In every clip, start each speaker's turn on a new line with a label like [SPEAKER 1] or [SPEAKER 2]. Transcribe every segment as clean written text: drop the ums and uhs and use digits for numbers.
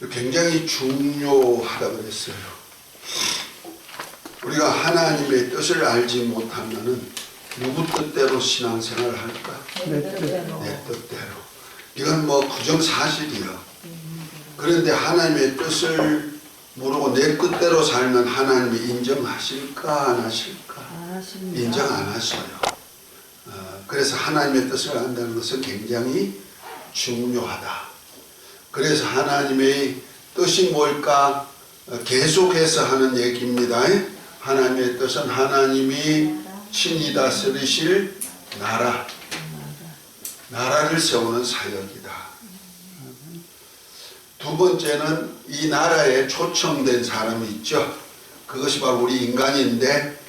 [SPEAKER 1] 굉장히 중요하다고 그랬어요. 우리가 하나님의 뜻을 알지 못하면은 누구 뜻대로 신앙생활을 할까?
[SPEAKER 2] 내 뜻대로.
[SPEAKER 1] 내 뜻대로. 이건 뭐 부정사실이야. 그런데 하나님의 뜻을 모르고 내 뜻대로 살면 하나님이 인정하실까 안 하실까?
[SPEAKER 2] 안 하십니다.
[SPEAKER 1] 인정 안 하셔요. 그래서 하나님의 뜻을 안다는 것은 굉장히 중요하다. 그래서 하나님의 뜻이 뭘까? 계속해서 하는 얘기입니다. 하나님의 뜻은 하나님이 친히 다스리실 나라를 세우는 사역이다. 두 번째는 이 나라에 초청된 사람이 있죠. 그것이 바로 우리 인간인데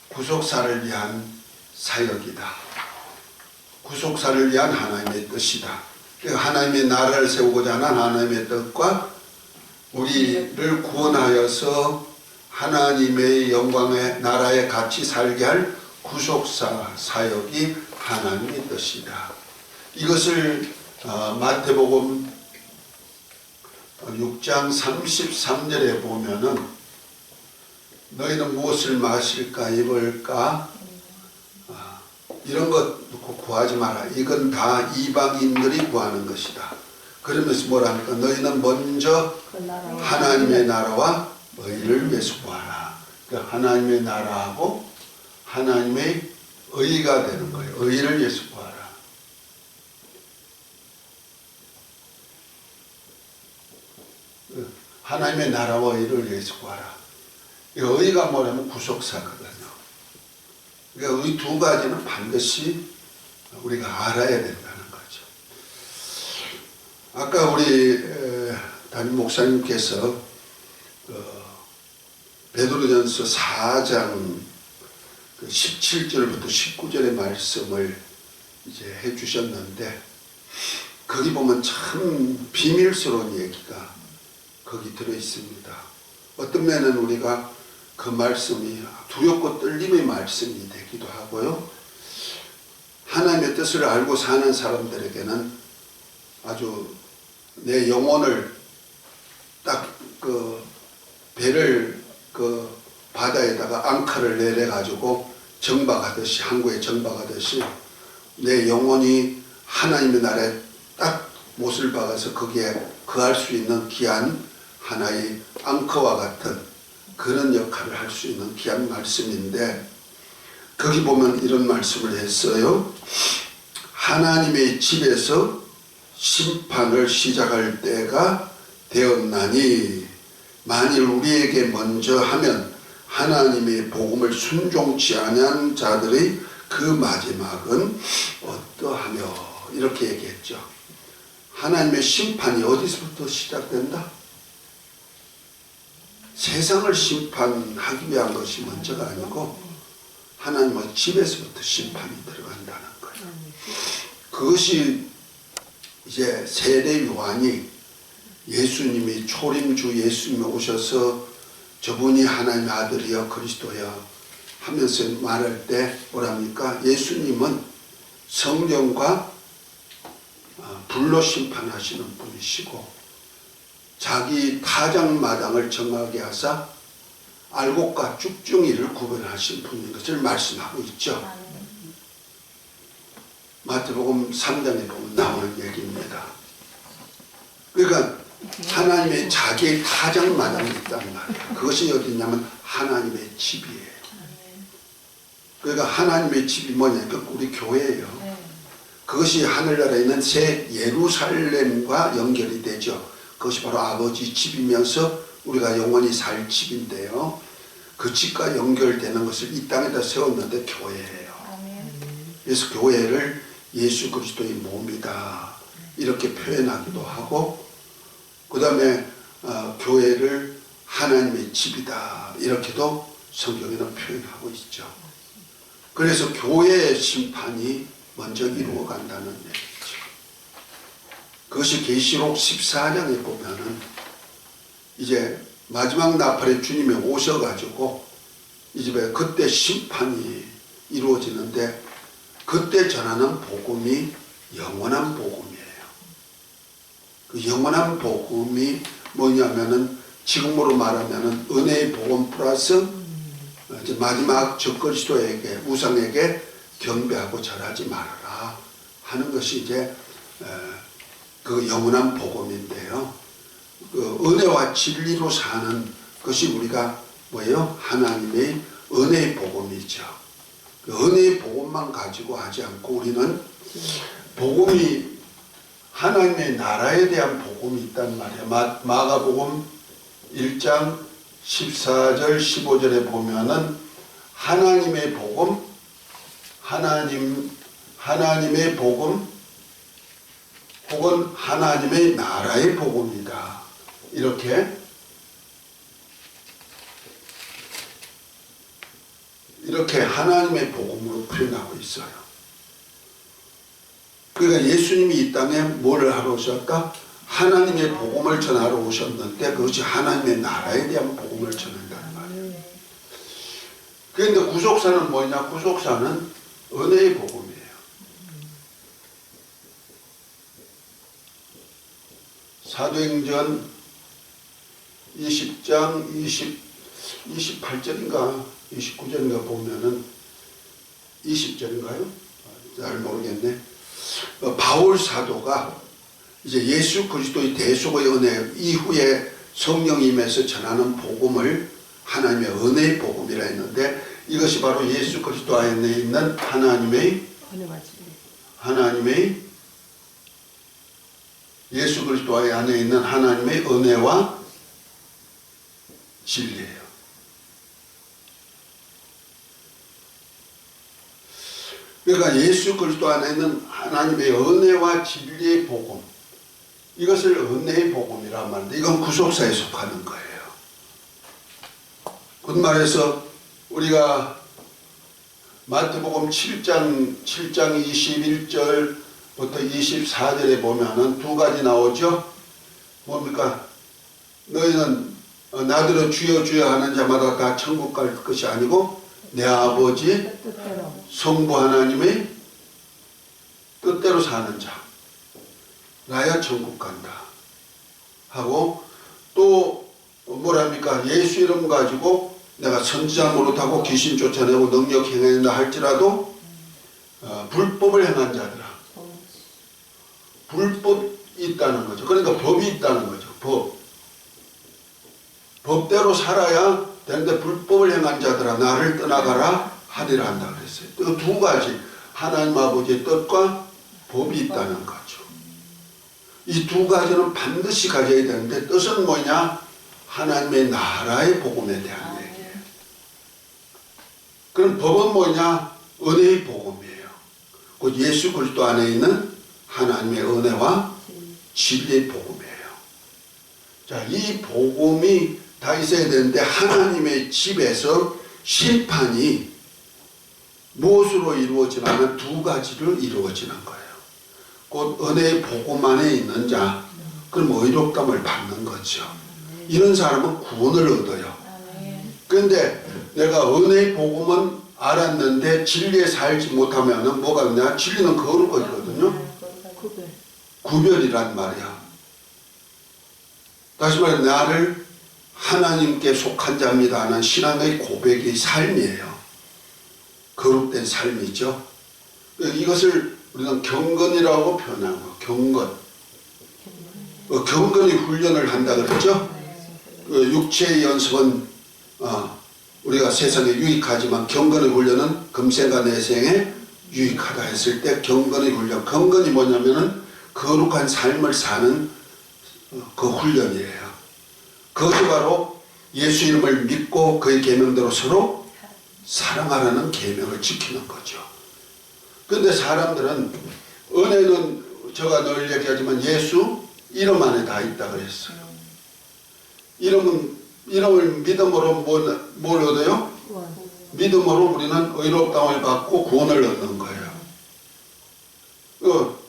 [SPEAKER 1] 구속사를 위한 사역이다. 구속사를 위한 하나님의 뜻이다. 하나님의 나라를 세우고자 하는 하나님의 뜻과 우리를 구원하여서 하나님의 영광의 나라에 같이 살게 할 구속사 사역이 하나님의 뜻이다. 이것을 마태복음 6장 33절에 보면은 너희는 무엇을 마실까 입을까 이런 것 구하지 마라. 이건 다 이방인들이 구하는 것이다. 그러면서 뭐라 합니까? 너희는 먼저 하나님의 나라와 의를 위해서 구하라. 그러니까 하나님의 나라하고 하나님의 의가 되는 거예요. 의를 위해서 구하라. 하나님의 나라와 의를 위해서 구하라. 의가 뭐냐면 구속사거든요. 그러니까 이 두 가지는 반드시 우리가 알아야 된다는 거죠. 아까 우리 담임 목사님께서 베드로전서 4장 17절부터 19절의 말씀을 이제 해주셨는데 거기 보면 참 비밀스러운 얘기가 거기 들어 있습니다. 어떤 면은 우리가 그 말씀이 두렵고 떨림의 말씀이 되기도 하고요. 하나님의 뜻을 알고 사는 사람들에게는 아주 내 영혼을 딱 그 배를 그 바다에다가 앙카를 내려가지고 정박하듯이 항구에 정박하듯이 내 영혼이 하나님의 나라에 딱 못을 박아서 거기에 거할 수 있는 귀한 하나의 앙커와 같은 그런 역할을 할 수 있는 귀한 말씀인데 거기 보면 이런 말씀을 했어요. 하나님의 집에서 심판을 시작할 때가 되었나니 만일 우리에게 먼저 하면 하나님의 복음을 순종치 아니한 자들의 그 마지막은 어떠하며 이렇게 얘기했죠. 하나님의 심판이 어디서부터 시작된다? 세상을 심판하기 위한 것이 먼저가 아니고 하나님의 집에서부터 심판이 들어간다는 거예요. 그것이 이제 세례 요한이 예수님이 초림주 예수님이 오셔서 저분이 하나님의 아들이여 그리스도여 하면서 말할 때 뭐랍니까? 예수님은 성령과 불로 심판하시는 분이시고 자기 타작마당을 정하게 하사 알곡과 쭉중이를 구분하신 분인 것을 말씀하고 있죠. 마태복음 3장에 보면 나오는 얘기입니다. 그러니까 하나님의 자기의 타작마당이 있단 말이에요. 그것이 어디 있냐면 하나님의 집이에요. 그러니까 하나님의 집이 뭐냐면 우리 교회예요. 그것이 하늘나라에 있는 새 예루살렘과 연결이 되죠. 그것이 바로 아버지 집이면서 우리가 영원히 살 집인데요. 그 집과 연결되는 것을 이 땅에다 세웠는데 교회예요. 그래서 교회를 예수 그리스도의 몸이다 이렇게 표현하기도 하고 그 다음에 교회를 하나님의 집이다 이렇게도 성경에는 표현하고 있죠. 그래서 교회의 심판이 먼저 이루어간다는 얘기죠. 그것이 계시록 14장에 보면은 이제 마지막 나팔에 주님이 오셔가지고 이 집에 그때 심판이 이루어지는데 그때 전하는 복음이 영원한 복음이에요. 그 영원한 복음이 뭐냐면은 지금으로 말하면은 은혜의 복음 플러스 이제 마지막 적그리스도에게 우상에게 경배하고 절하지 말아라 하는 것이 이제 그 영원한 복음인데요. 그 은혜와 진리로 사는 것이 우리가 뭐예요? 하나님의 은혜의 복음이죠. 그 은혜의 복음만 가지고 하지 않고 우리는 복음이 하나님의 나라에 대한 복음이 있단 말이에요. 마가복음 1장 14절 15절에 보면은 하나님의 복음, 하나님의 복음 혹은 하나님의 나라의 복음이다. 이렇게 하나님의 복음으로 표현하고 있어요. 그러니까 예수님이 이 땅에 뭘 하러 오셨다? 하나님의 복음을 전하러 오셨는데 그것이 하나님의 나라에 대한 복음을 전한다는 말이에요. 그런데 구속사는 뭐냐? 구속사는 은혜의 복음이에요. 사도행전 20장 28절인가 29절인가 보면은 20절인가요? 잘 모르겠네. 바울 사도가 이제 예수 그리스도의 대속의 은혜 이후에 성령이 임해서 전하는 복음을 하나님의 은혜의 복음이라 했는데 이것이 바로 예수 그리스도 안에 있는 하나님의 예수 그리스도 안에 있는 하나님의 은혜와 진리예요. 그러니까 예수 그리스도 안에 있는 하나님의 은혜와 진리의 복음, 이것을 은혜의 복음이란 말인데 이건 구속사에 속하는 거예요. 곧 말해서 우리가 마태복음 7장 21절부터 24절에 보면은 두 가지 나오죠. 뭡니까? 너희는 나더러 주여 주여 하는 자마다 다 천국 갈 것이 아니고 내 아버지 성부 하나님의 뜻대로 사는 자 나야 천국 간다 하고 또 뭐랍니까? 예수 이름 가지고 내가 선지자 노릇하고 귀신 쫓아내고 능력 행한다 할지라도 불법을 행한 자들아, 불법이 있다는 거죠. 그러니까 법이 있다는 거죠. 법대로 살아야 되는데 불법을 행한 자들아 나를 떠나가라 하리라 한다 그랬어요. 그 두 가지 하나님 아버지의 뜻과 법이 있다는 거죠. 이 두 가지는 반드시 가져야 되는데 뜻은 뭐냐? 하나님의 나라의 복음에 대한 얘기예요. 그럼 법은 뭐냐? 은혜의 복음이에요. 곧 예수 그리스도 안에 있는 하나님의 은혜와 진리의 복음이에요. 자, 이 복음이 다 있어야 되는데 하나님의 집에서 심판이 무엇으로 이루어지냐면 두 가지로 이루어지는 거예요. 곧 은혜의 복음 안에 있는 자, 그럼 의롭담을 받는 거죠. 이런 사람은 구원을 얻어요. 그런데 내가 은혜의 복음은 알았는데 진리에 살지 못하면 뭐가 있냐? 진리는 거룩하거든요. 구별이란 말이야. 다시 말해 나를 하나님께 속한 자입니다 하는 신앙의 고백의 삶이에요. 거룩된 삶이죠. 이것을 우리는 경건이라고 표현하고 경건. 경건의 훈련을 한다 그랬죠. 육체의 연습은 우리가 세상에 유익하지만 경건의 훈련은 금생과 내생에 유익하다 했을 때 경건의 훈련. 경건이 뭐냐면은 거룩한 삶을 사는 그 훈련이에요. 그것이 바로 예수 이름을 믿고 그의 계명대로 서로 사랑하라는 계명을 지키는 거죠. 그런데 사람들은 은혜는 제가 늘 얘기하지만 예수 이름 안에 다 있다 그랬어요. 이름을 믿음으로 뭘 얻어요? 믿음으로 우리는 의롭다움을 받고 구원을 얻는 거예요.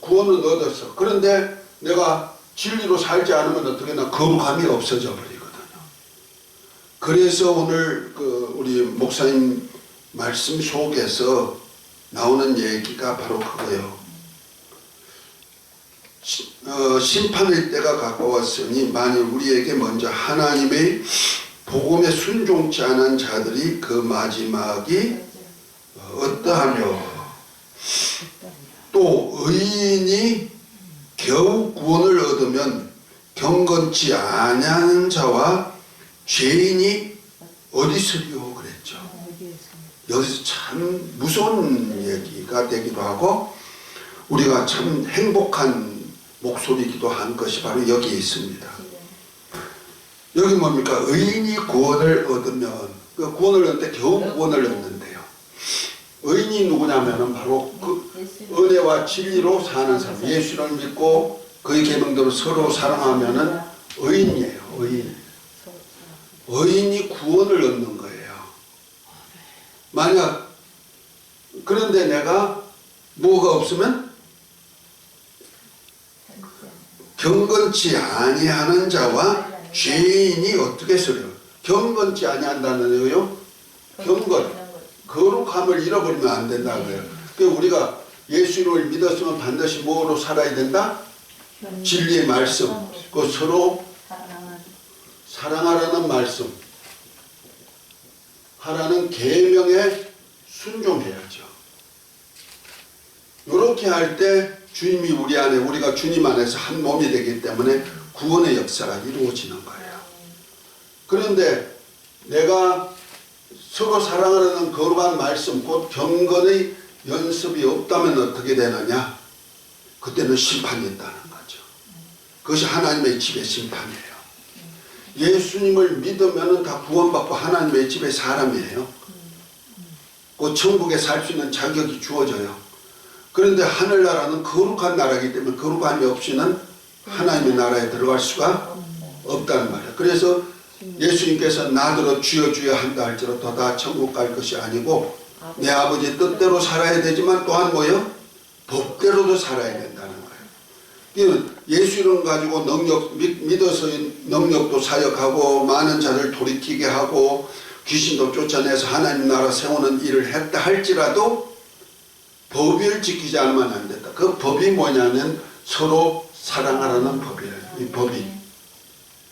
[SPEAKER 1] 구원은 얻었어. 그런데 내가 진리로 살지 않으면 어떻게 나 거룩함이 없어져 버리거든요. 그래서 오늘 우리 목사님 말씀 속에서 나오는 얘기가 바로 그거예요. 심판의 때가 가까웠으니 만일 우리에게 먼저 하나님의 복음에 순종치 않은 자들이 그 마지막이 어떠하며 또 의인이 겨우 구원을 얻으면 경건치 아니하는 자와 죄인이 어디 있으리요 그랬죠. 여기서 참 무서운 얘기가 되기도 하고 우리가 참 행복한 목소리이기도 한 것이 바로 여기에 있습니다. 여기 뭡니까? 의인이 구원을 얻으면 그 구원을 얻는데 겨우 구원을 얻는데요. 의인이 누구냐면은 바로 그 은혜와 진리로 사는 사람, 예수를 믿고 그의 계명대로 서로 사랑하면은 의인이에요. 의인. 의인이 구원을 얻는 거예요. 만약 그런데 내가 뭐가 없으면 경건치 아니하는 자와 죄인이 어떻게 쓰려? 경건치 아니한다는 거요. 경건, 거룩함을 잃어버리면 안 된다는 거예요. 그러니까 우리가 예수를 믿었으면 반드시 뭐로 살아야 된다? 진리의 말씀, 그 서로 사랑하라는 말씀, 하라는 계명에 순종해야죠. 이렇게 할 때 주님이 우리 안에, 우리가 주님 안에서 한 몸이 되기 때문에 구원의 역사가 이루어지는 거예요. 그런데 내가 서로 사랑하라는 거룩한 말씀, 곧 경건의 연습이 없다면 어떻게 되느냐? 그때는 심판이 있다는 거죠. 그것이 하나님의 집의 심판이에요. 예수님을 믿으면 다 구원받고 하나님의 집의 사람이에요. 그 천국에 살 수 있는 자격이 주어져요. 그런데 하늘나라는 거룩한 나라이기 때문에 거룩함이 없이는 하나님의 나라에 들어갈 수가 없다는 말이에요. 그래서 예수님께서 나더러 주여 주여 한다 할지라도 다 천국 갈 것이 아니고 내 아버지 뜻대로 살아야 되지만 또한 뭐요? 법대로도 살아야 된다는 거예요. 예수를 가지고 능력, 믿어서 능력도 사역하고 많은 자를 돌이키게 하고 귀신도 쫓아내서 하나님 나라 세우는 일을 했다 할지라도 법을 지키지 않으면 안 된다. 그 법이 뭐냐면 서로 사랑하라는 법이에요. 이 법이.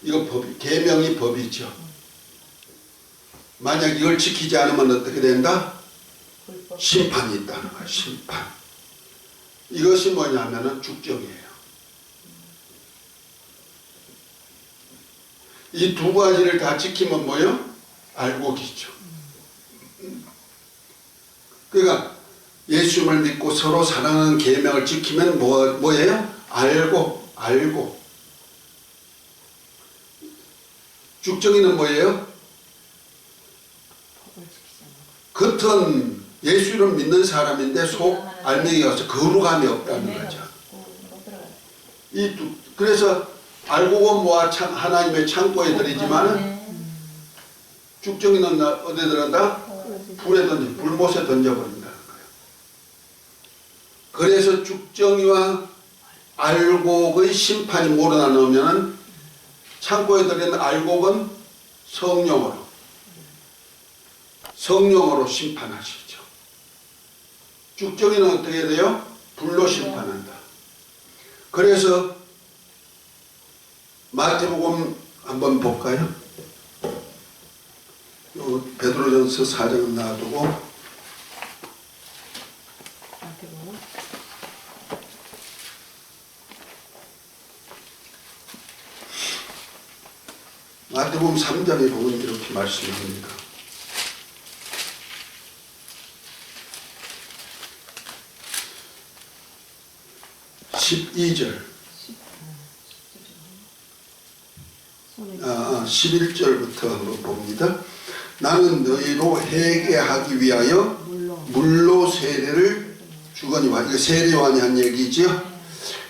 [SPEAKER 1] 이거 법이, 계명이 법이죠. 만약 이걸 지키지 않으면 어떻게 된다? 심판이 있다는 거예요. 심판. 이것이 뭐냐면은 죽정이에요. 이 두 가지를 다 지키면 뭐요? 알곡이죠. 그러니까 예수님을 믿고 서로 사랑하는 계명을 지키면 뭐예요? 알고. 죽정이는 뭐예요? 겉은 예수를 믿는 사람인데 속 알맹이가 없어 거룩함이 없다는 거죠. 그래서 알곡은 모아 하나님의 창고에 들이지만 죽정이는 어디에 들어간다? 불못에 던져버린다는 거예요. 그래서 죽정이와 알곡의 심판이 몰아나면 창고에 들어있는 알곡은 성령으로 심판하시죠. 죽정이는 어떻게 돼요? 불로 심판한다. 그래서 마태복음 한번 볼까요? 베드로전서 4장은 놔두고 마태복음 3장에 보면 이렇게 말씀합니다. (12절) 11절부터 한번 봅니다. 나는 너희로 회개하기 위하여 물로 세례를 주거니와, 이거 세례요한이 한 얘기죠.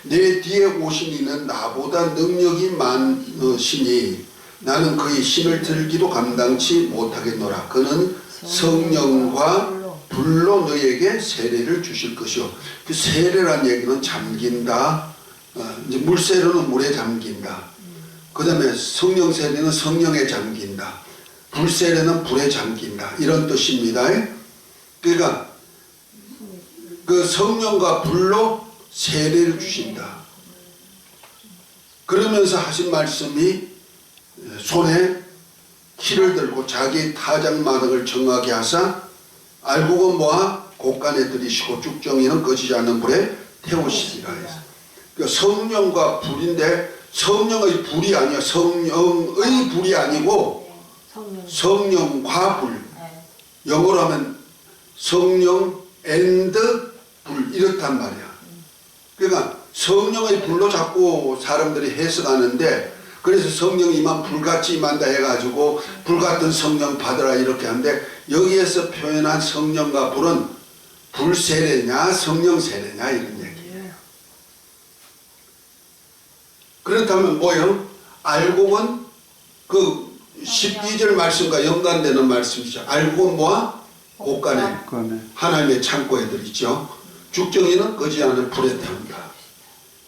[SPEAKER 1] 내 뒤에 오신 이는 나보다 능력이 많으시니 나는 그의 신을 들기도 감당치 못하겠노라. 그는 성령과 불로 너희에게 세례를 주실 것이요. 그 세례란 얘기는 잠긴다. 이제 물세례는 물에 잠긴다. 그 다음에 성령 세례는 성령에 잠긴다. 불세례는 불에 잠긴다. 이런 뜻입니다. 그러니까 그 성령과 불로 세례를 주신다. 그러면서 하신 말씀이 손에 키를 들고 자기 타작마당을 정하게 하사 알곡은 모아 곳간에 들이시고 쭉정이는 꺼지지 않는 불에 태우시리라 해서. 그러니까 성령과 불인데 성령의 불이 아니야. 성령의 불이 아니고 성령과 불. 영어로 하면 성령 앤드 불 이렇단 말이야. 그러니까 성령의 불로 자꾸 사람들이 해석하는데 그래서 성령이 임한 불같이 임한다 해가지고 불같은 성령 받으라 이렇게 하는데 여기에서 표현한 성령과 불은 불세례냐 성령 세례냐 이런 얘기예요. 그렇다면 뭐예요? 알곡은 그 12절 말씀과 연관되는 말씀이죠. 알곡은 뭐야? 곳간에 하나님의 창고에 들있죠. 죽정이는 꺼지지 않은 불에 태운다.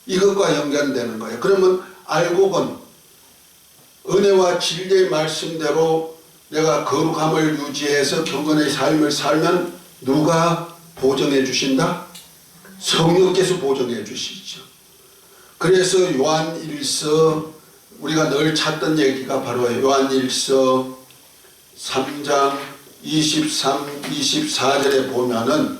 [SPEAKER 1] 이것과 연관되는 거예요. 그러면 알곡은 은혜와 진리의 말씀대로 내가 거룩함을 유지해서 경건의 삶을 살면 누가 보정해 주신다? 성령께서 보정해 주시죠. 그래서 요한일서 우리가 늘 찾던 얘기가 바로 요한일서 3장 23, 24절에 보면은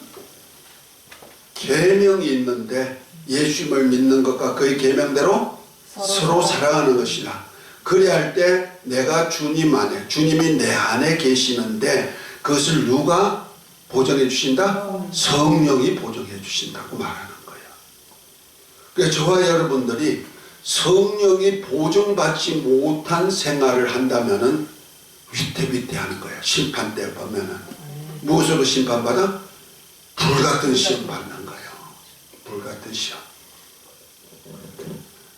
[SPEAKER 1] 계명이 있는데 예수님을 믿는 것과 그의 계명대로 서로 사랑하는 것이다. 그래야 할 때 내가 주님 안에, 주님이 내 안에 계시는데 그것을 누가 보정해 주신다? 성령이 보정해 주신다고 말하는 거예요. 그래서 저와 여러분들이 성령이 보정받지 못한 생활을 한다면은 위태위태하는 거예요. 심판 때 보면은 무엇으로 심판받아? 불같은 시험 받는 거예요. 불같은 시험.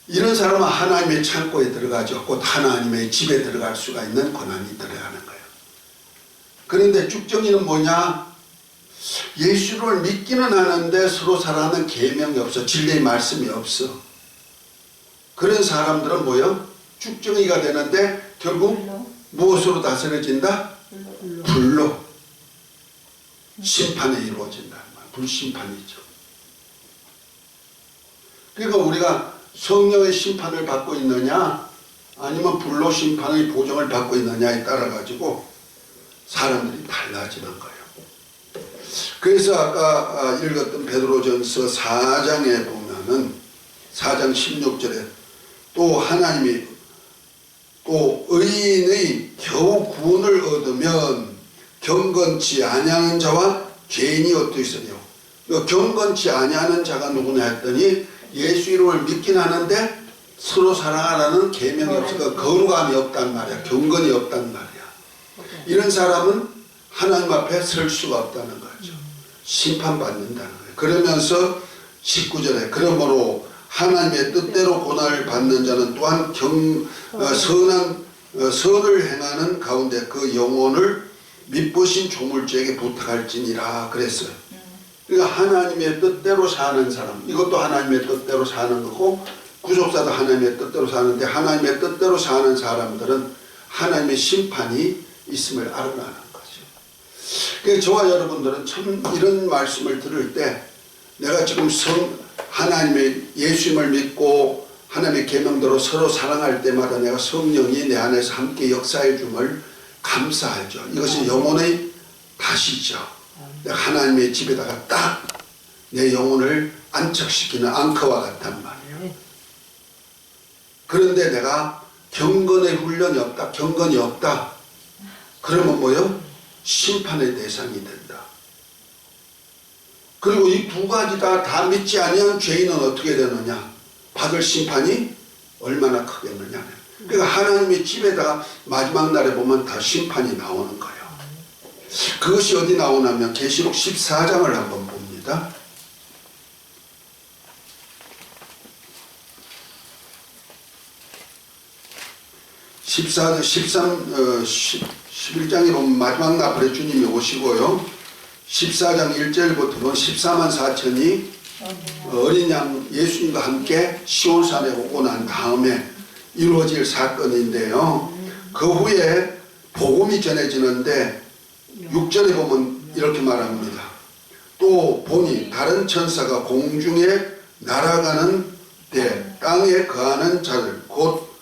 [SPEAKER 1] 이런 사람은 하나님의 창고에 들어가죠. 곧 하나님의 집에 들어갈 수가 있는 권한이 들어가는 거예요. 그런데 죽정이는 뭐냐? 예수를 믿기는 하는데 서로 사랑하는 계명이 없어. 진리의 말씀이 없어. 그런 사람들은 뭐예요? 죽정이가 되는데 결국 무엇으로 다스려진다? 불로. 심판에 이루어진다. 불심판이죠. 그러니까 우리가 성령의 심판을 받고 있느냐 아니면 불로 심판의 보정을 받고 있느냐에 따라 가지고 사람들이 달라지는 거예요. 그래서 아까 읽었던 베드로전서 4장에 보면은 4장 16절에 또 하나님이 또 의인의 겨우 구원을 얻으면 경건치 아니하는 자와 죄인이 어떻게 있으며 경건치 아니하는 자가 누구냐 했더니 예수 이름을 믿긴 하는데 서로 사랑하라는 계명이 없으니까 거룩함이 없단 말이야. 경건이 없단 말이야. 이런 사람은 하나님 앞에 설 수가 없다는 거죠. 심판받는다는 거예요. 그러면서 19절에 그러므로 하나님의 뜻대로 고난을 받는 자는 또한 선한 선을 행하는 가운데 그 영혼을 믿으신 조물주에게 부탁할지니라 그랬어요. 그러니까 하나님의 뜻대로 사는 사람, 이것도 하나님의 뜻대로 사는 거고 구속사도 하나님의 뜻대로 사는데 하나님의 뜻대로 사는 사람들은 하나님의 심판이 있음을 알아나는 거죠. 그래서 저와 여러분들은 참 이런 말씀을 들을 때 내가 지금 하나님의 예수님을 믿고 하나님의 계명대로 서로 사랑할 때마다 내가 성령이 내 안에서 함께 역사해 줌을 감사하죠. 이것이 영혼의 다시죠. 하나님의 집에다가 딱 내 영혼을 안착시키는 앙커와 같단 말이에요. 그런데 내가 경건의 훈련이 없다, 경건이 없다. 그러면 뭐요? 심판의 대상이 된다. 그리고 이 두 가지 다 믿지 아니한 죄인은 어떻게 되느냐? 받을 심판이 얼마나 크겠느냐. 그러니까 하나님의 집에다가 마지막 날에 보면 다 심판이 나오는 거예요. 그것이 어디 나오냐면 계시록 14장을 한번 봅니다. 11장에 보면 마지막 나팔에 주님이 오시고요. 14장 1절부터 보면 14만 4천이 어린 양 예수님과 함께 시온산에 오고 난 다음에 이루어질 사건인데요. 그 후에 복음이 전해지는데 6절에 보면 이렇게 말합니다. 또 보니 다른 천사가 공중에 날아가는 때 땅에 거하는 자들 곧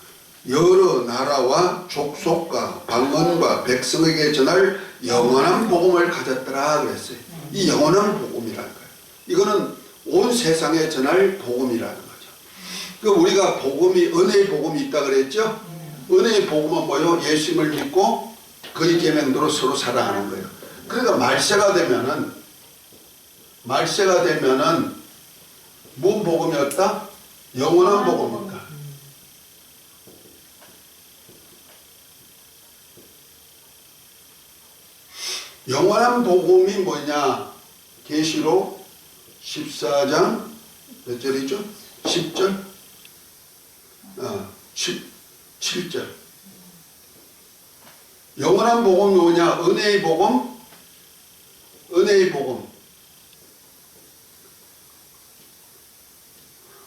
[SPEAKER 1] 여러 나라와 족속과 방언과 백성에게 전할 영원한 복음을 가졌더라 그랬어요. 이 영원한 복음이라는 거예요. 이거는 온 세상에 전할 복음이라는 거죠. 그 우리가 복음이 은혜의 복음이 있다 그랬죠. 은혜의 복음은 뭐요? 예수님을 믿고 그의 계명대로 서로 살아가는 거예요. 그러니까 말세가 되면은 뭔 복음이었다? 영원한 복음이다. 영원한 복음이 뭐냐? 계시록 14장 몇 절이죠? 10절? 17절. 영원한 복음이 뭐냐? 은혜의 복음? 은혜의 복음.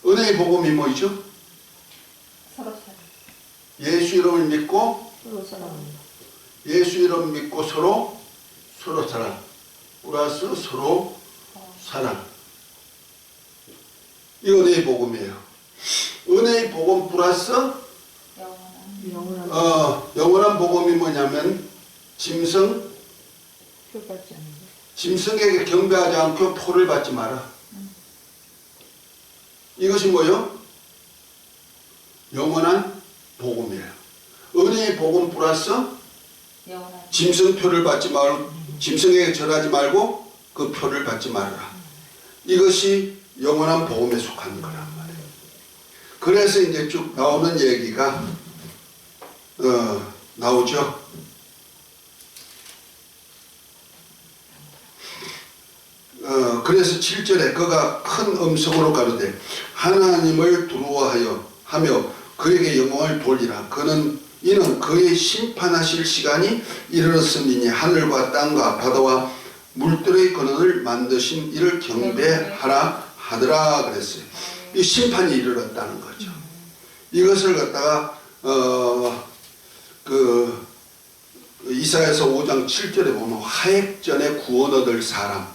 [SPEAKER 1] 은혜의 복음이 뭐죠?
[SPEAKER 2] 서로 사랑.
[SPEAKER 1] 예수 이름을 믿고
[SPEAKER 2] 서로 사랑합니다.
[SPEAKER 1] 예수 이름 믿고 서로 사랑. 플러스 서로 사랑. 이 은혜의 복음이에요. 은혜의 복음 플러스 영원한 복음이 뭐냐면 짐승
[SPEAKER 2] 표받지 않는 것.
[SPEAKER 1] 짐승에게 경배하지 않고 표를 받지 마라. 이것이 뭐요? 영원한 복음이에요. 은혜의 복음 플러스 짐승 표를 받지 말고 짐승에게 절하지 말고 그 표를 받지 말아라. 이것이 영원한 복음에 속하는 거란 말이에요. 그래서 이제 쭉 나오는 얘기가 나오죠. 그래서 7절에 그가 큰 음성으로 가로되 하나님을 두려워하여 하며 그에게 영광을 돌리라. 이는 그의 심판하실 시간이 이르렀음이니 하늘과 땅과 바다와 물들의 근원을 만드신 이를 경배하라 하더라 그랬어요. 이 심판이 이르렀다는 거죠. 이것을 갖다가 이사야서 5장 7절에 보면 화액전에 구원 얻을 사람,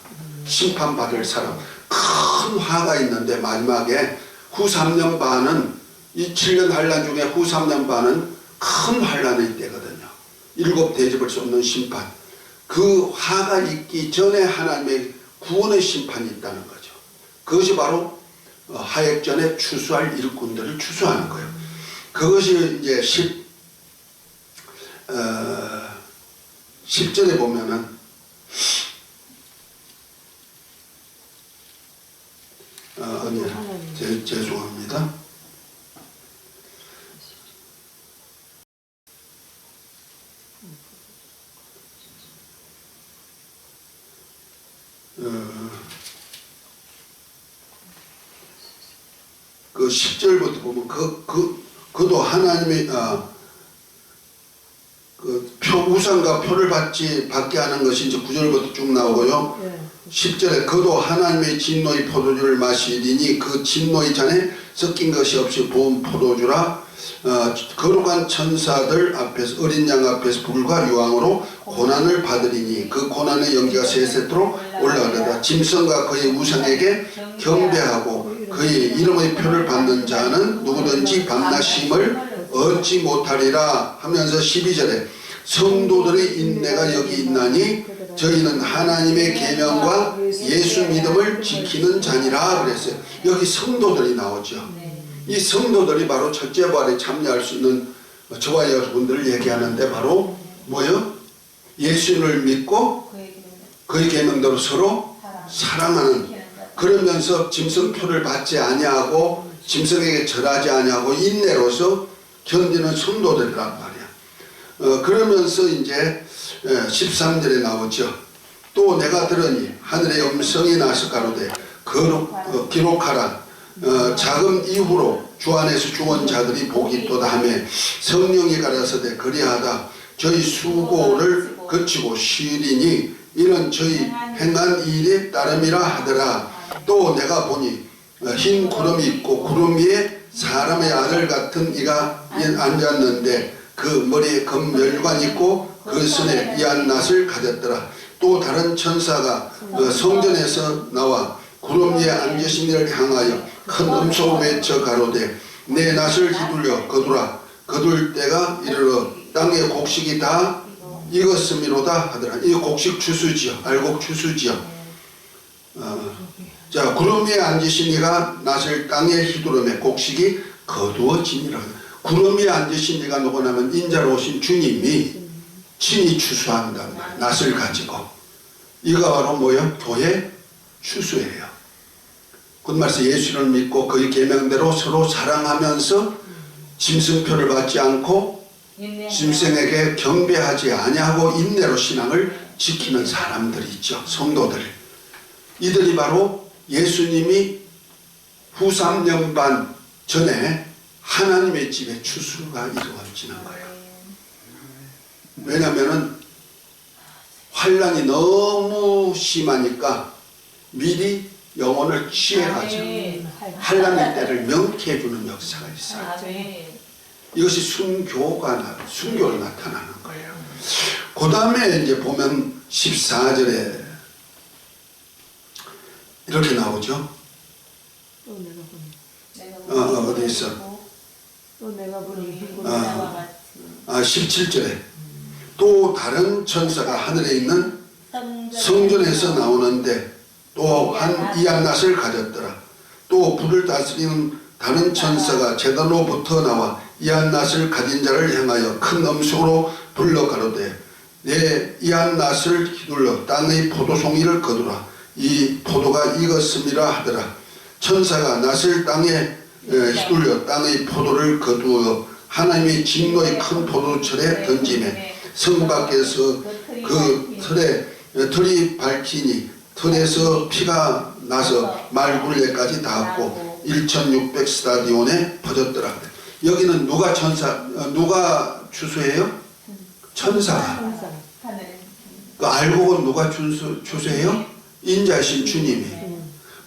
[SPEAKER 1] 심판받을 사람, 큰 화가 있는데 마지막에 후 3년 반은 이 7년 환란 중에 후 3년 반은 큰 환란의 때거든요. 7 대접을 쏟는 심판. 그 화가 있기 전에 하나님의 구원의 심판이 있다는 거죠. 그것이 바로 하액전에 추수할 일꾼들을 추수하는 거예요. 그것이 이제 10절에 보면은 죄송합니다. 그 10절부터 보면 그도 하나님의 우상과 표를 받게 하는 것이 이제 9절부터 쭉 나오고요. 10절에 그도 하나님의 진노의 포도주를 마시리니 그 진노의 잔에 섞인 것이 없이 부은 포도주라. 거룩한 천사들 앞에서 어린 양 앞에서 불과 유황으로 고난을 받으리니 그 고난의 연기가 세세토록 올라가리라. 짐승과 그의 우상에게 경배하고 그의 이름의 표를 받는 자는 누구든지 밤낮 쉼을 얻지 못하리라 하면서 12절에 성도들의 인내가 여기 있나니 저희는 하나님의 계명과 예수 믿음을 지키는 자니라 그랬어요. 여기 성도들이 나오죠. 이 성도들이 바로 첫째 부활에 참여할 수 있는 저와 여러분들을 얘기하는데 바로 뭐요? 예수님을 믿고 그의 계명대로 서로 사랑하는, 그러면서 짐승표를 받지 아니하고 짐승에게 절하지 아니하고 인내로서 견디는 성도들이란 말이야. 그러면서 이제 13절에 나오죠. 또 내가 들으니 하늘의 음성이 나서 가로되 기록하라. 자금 이후로 주 안에서 죽은 자들이 복이 있도다 하며 성령이 가라사대 그리하다. 저희 수고를 거치고 쉬리니 이는 저희 행한 일에 따름이라 하더라. 또 내가 보니 흰 구름이 있고 구름 위에 사람의 아들 같은 이가 앉았는데 그 머리에 금멸관이 있고 그 손에 이한 낫을 가졌더라. 또 다른 천사가 성전에서 나와 구름 위에 앉으신 이를 향하여 큰 음소로 외쳐 가로되 내 낫을 휘둘려 거두라. 거둘 때가 이르러 땅의 곡식이 다 익었음이로다 하더라. 이 곡식 추수지요. 알곡 추수지요. 자, 구름 위에 앉으신 이가 낫을 땅에 휘두르매 곡식이 거두어지니라. 구름 위에 앉으신 이가 누구냐면 인자로 오신 주님이 친히 추수한단 말이에요. 낫을 가지고. 이가 바로 뭐예요? 교회 추수예요. 곧말해서 예수를 믿고 그의 계명대로 서로 사랑하면서 짐승표를 받지 않고 짐승에게 경배하지 아니하고 인내로 신앙을 지키는 사람들이 있죠. 성도들. 이들이 바로 예수님이 후 3년 반 전에 하나님의 집에 추수가 이루어지는 거예요. 왜냐하면 환란이 너무 심하니까 미리 영혼을 취해가지고 환란의 때를 명쾌해 주는 역사가 있어요. 이것이 순교로 나타나는 거예요. 그 다음에 이제 보면 14절에 이렇게 나오죠.
[SPEAKER 2] 또 내가 보니
[SPEAKER 1] 어디 있어?
[SPEAKER 2] 또 내가 보니
[SPEAKER 1] 17절에 또 다른 천사가 하늘에 있는 성전에서 나오는데 또 한 이암낫을 가졌더라. 또 불을 다스리는 다른 천사가 제단로부터 나와 이암낫을 가진 자를 향하여 큰 음성으로 불러 가로되 내 이암낫을 휘둘러 땅의 포도송이를 거두라. 이 포도가 익었음이라 하더라. 천사가 낫을 땅에 휘둘려 땅의 포도를 거두어 하나님의 진노의 큰 포도철에 던지매 성 밖에서 그 틀이 밝히니 틀에서 피가 나서 말굴레까지 닿았고 1600 스타디온에 퍼졌더라. 여기는 누가 추수해요? 천사가. 그 알곡은 누가 추수해요? 인자신 주님이.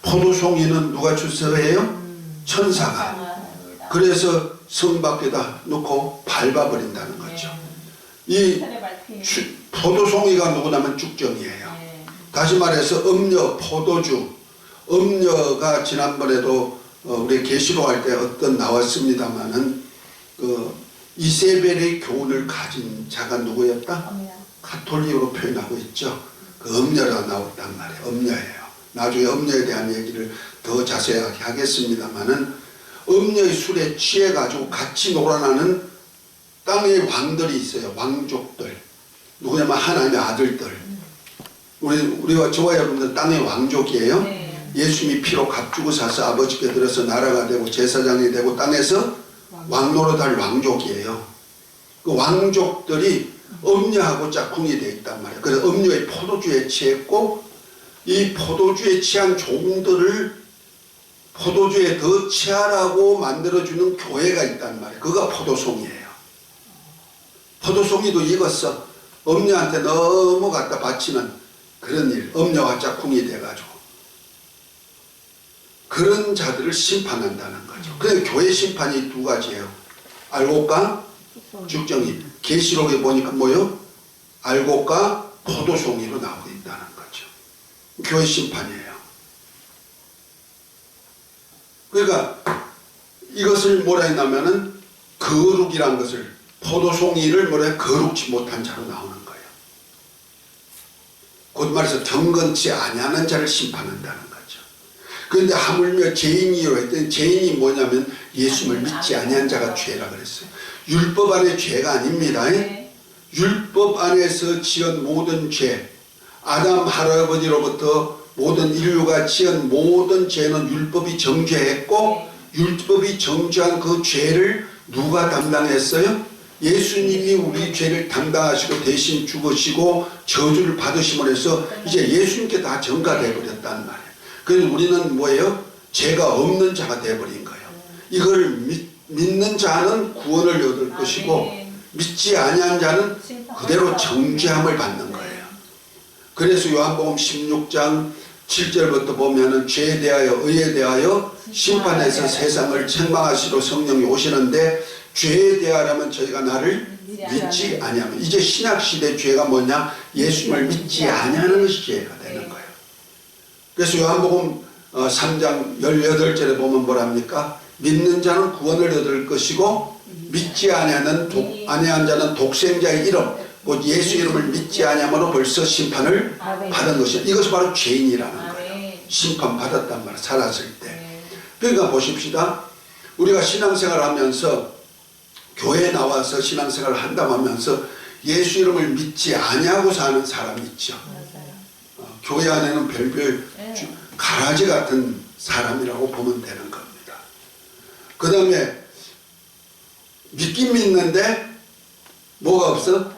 [SPEAKER 1] 포도송이는 누가 추수해요? 천사가. 그래서 성 밖에다 놓고 밟아버린다는 거죠. 이 포도송이가 누구냐면 죽정이에요. 다시 말해서 음녀, 포도주. 음녀가 지난번에도 우리 계시록 할 때 어떤 나왔습니다마는 그 이세벨의 교훈을 가진 자가 누구였다? 가톨릭으로 표현하고 있죠. 그 음녀가 나왔단 말이에요. 음녀예요. 나중에 음녀에 대한 얘기를 더 자세하게 하겠습니다마는 음녀의 술에 취해가지고 같이 놀아나는 땅의 왕들이 있어요. 왕족들. 누구냐면 하나님의 아들들. 우리와 저와 여러분들 땅의 왕족이에요. 예수님이 피로 값주고 사서 아버지께 들어서 나라가 되고 제사장이 되고 땅에서 왕노릇할 왕족이에요. 그 왕족들이 음녀하고 짝꿍이 되어 있단 말이에요. 그래서 음녀의 포도주에 취했고 이 포도주에 취한 종들을 포도주에 더 취하라고 만들어주는 교회가 있단 말이에요. 그가 포도송이에요. 포도송이도 익었어. 음녀한테 너무 갖다 바치는 그런 일, 음녀와 짝꿍이 돼가지고 그런 자들을 심판한다는 거죠. 그래서 교회 심판이 두 가지예요. 알곡과 죽정이. 계시록에 보니까 뭐요? 알곡과 포도송이로 나오고 있다는 거죠. 교회 심판이에요. 그러니까 이것을 뭐라 했냐면은 거룩이란 것을 포도송이를 뭐라 거룩지 못한 자로 나오는 거예요. 곧 말해서 경건치 아니하는 자를 심판한다는 거죠. 그런데 하물며 죄인이라고 했더니 죄인이 뭐냐면 예수를 믿지 아니한 자가 죄라 그랬어요. 율법 안에 죄가 아닙니다. 율법 안에서 지은 모든 죄, 아담 할아버지로부터 모든 인류가 지은 모든 죄는 율법이 정죄했고 율법이 정죄한 그 죄를 누가 담당했어요? 예수님이 우리 죄를 담당하시고 대신 죽으시고 저주를 받으심으로 해서 이제 예수님께 다 전가되어 버렸단 말이에요. 그래서 우리는 뭐예요? 죄가 없는 자가 되어버린 거예요. 이걸 믿는 자는 구원을 얻을 것이고 믿지 아니한 자는 그대로 정죄함을 받는 거예요. 그래서 요한복음 16장 7절부터 보면은 죄에 대하여 의에 대하여 심판해서 세상을 책망하시러 성령이 오시는데 죄에 대하려면 저희가 나를 믿지 아니하면 이제 신약시대 죄가 뭐냐? 예수님을 믿지 아니하는 것이 죄가 되는 거예요. 그래서 요한복음 3장 18절에 보면 뭐랍니까? 믿는 자는 구원을 얻을 것이고 믿지 아니한 자는 독생자의 이름 곧 예수 이름을 믿지 아니함으로 벌써 심판을 받은 것이다. 이것이 바로 죄인이라는 거예요. 심판받았단 말이에요. 살았을 때. 그러니까 보십시다. 우리가 신앙생활을 하면서 교회에 나와서 신앙생활을 한다고 하면서 예수 이름을 믿지 아니하고 사는 사람이 있죠. 교회 안에는 별별 가라지 같은 사람이라고 보면 되는 겁니다. 그 다음에 믿긴 믿는데 뭐가 없어?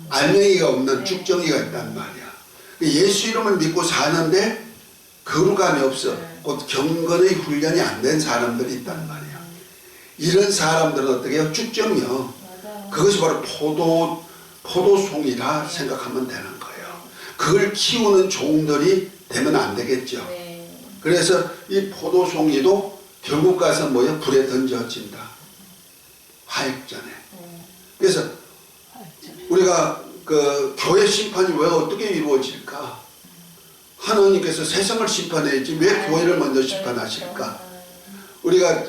[SPEAKER 1] 알맹이가 없는 쭉정이가 있단 말이야. 예수 이름을 믿고 사는데 거룩함이 없어. 곧 경건의 훈련이 안 된 사람들이 있단 말이야. 이런 사람들은 어떻게 해요? 쭉정이요. 그것이 바로 포도송이라 생각하면 되는 거예요. 그걸 키우는 종들이 되면 안 되겠죠. 그래서 이 포도송이도 결국 가서 뭐예요? 불에 던져진다. 화액전에. 그래서 우리가 그 교회 심판이 왜 어떻게 이루어질까? 하나님께서 세상을 심판했지 왜 교회를 먼저 심판하실까? 우리가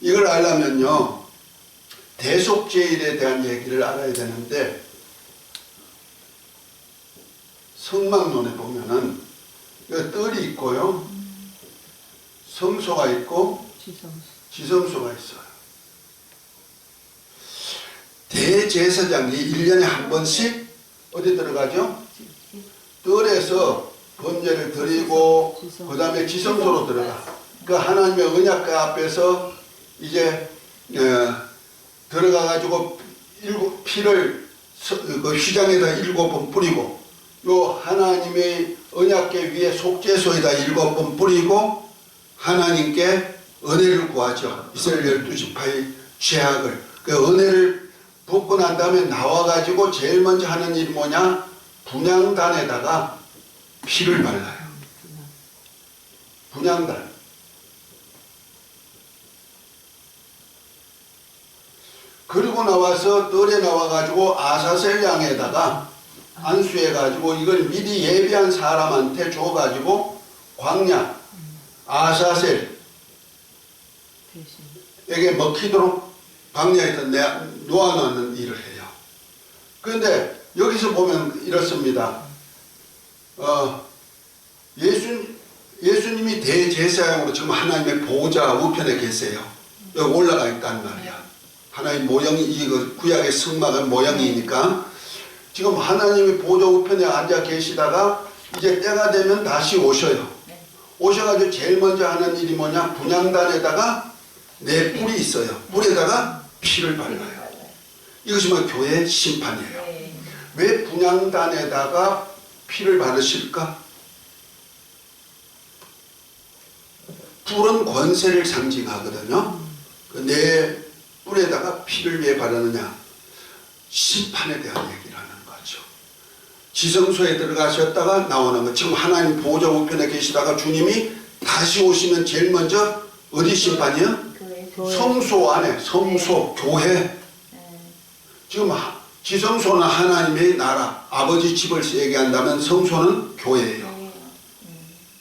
[SPEAKER 1] 이걸 알려면요 대속죄일에 대한 얘기를 알아야 되는데, 성막론에 보면은 뜰이 있고요, 성소가 있고 지성소가 있어요. 대제사장이 1년에 한 번씩 어디 들어가죠? 뜰에서 번제를 드리고 그 다음에 지성소로 들어가. 그 하나님의 언약궤 앞에서 이제 들어가 가지고 피를 그 휘장에다 7번 뿌리고, 요 하나님의 언약궤 위에 속죄소에다 7번 뿌리고 하나님께 은혜를 구하죠. 이스라엘 12지파의 죄악을. 그 은혜를 붓고 난 다음에 나와 가지고 제일 먼저 하는 일이 뭐냐? 분향단에다가 피를 발라요. 분향단. 그리고 나와서 뜰에 나와가지고 아사셀 양에다가 안수해가지고 이걸 미리 예비한 사람한테 줘가지고 광야 아사셀에게 먹히도록 광야에서 놓아놓는 일을 해요. 그런데 여기서 보면 이렇습니다. 예수님이 대제사장으로 지금 하나님의 보좌 우편에 계세요. 여기 올라가 있단 말이야. 하나님 모형이, 이거 구약의 성막의 모형이니까 지금 하나님의 보좌 우편에 앉아 계시다가 이제 때가 되면 다시 오셔요. 오셔가지고 제일 먼저 하는 일이 뭐냐? 분향단에다가 내 뿔이 있어요. 뿔에다가 피를 발라요. 이것이 뭐 교회의 심판이에요. 왜 분향단에다가 피를 바르실까? 뿔은 권세를 상징하거든요. 내 뿔에다가 피를 왜 바르느냐? 심판에 대한 얘기를 하는 거죠. 지성소에 들어가셨다가 나오는 거. 지금 하나님 보좌 우편에 계시다가 주님이 다시 오시면 제일 먼저 어디 심판이요? 성소 안에, 성소, 교회. 지금 지성소는 하나님의 나라, 아버지 집을 얘기한다면 성소는 교회예요.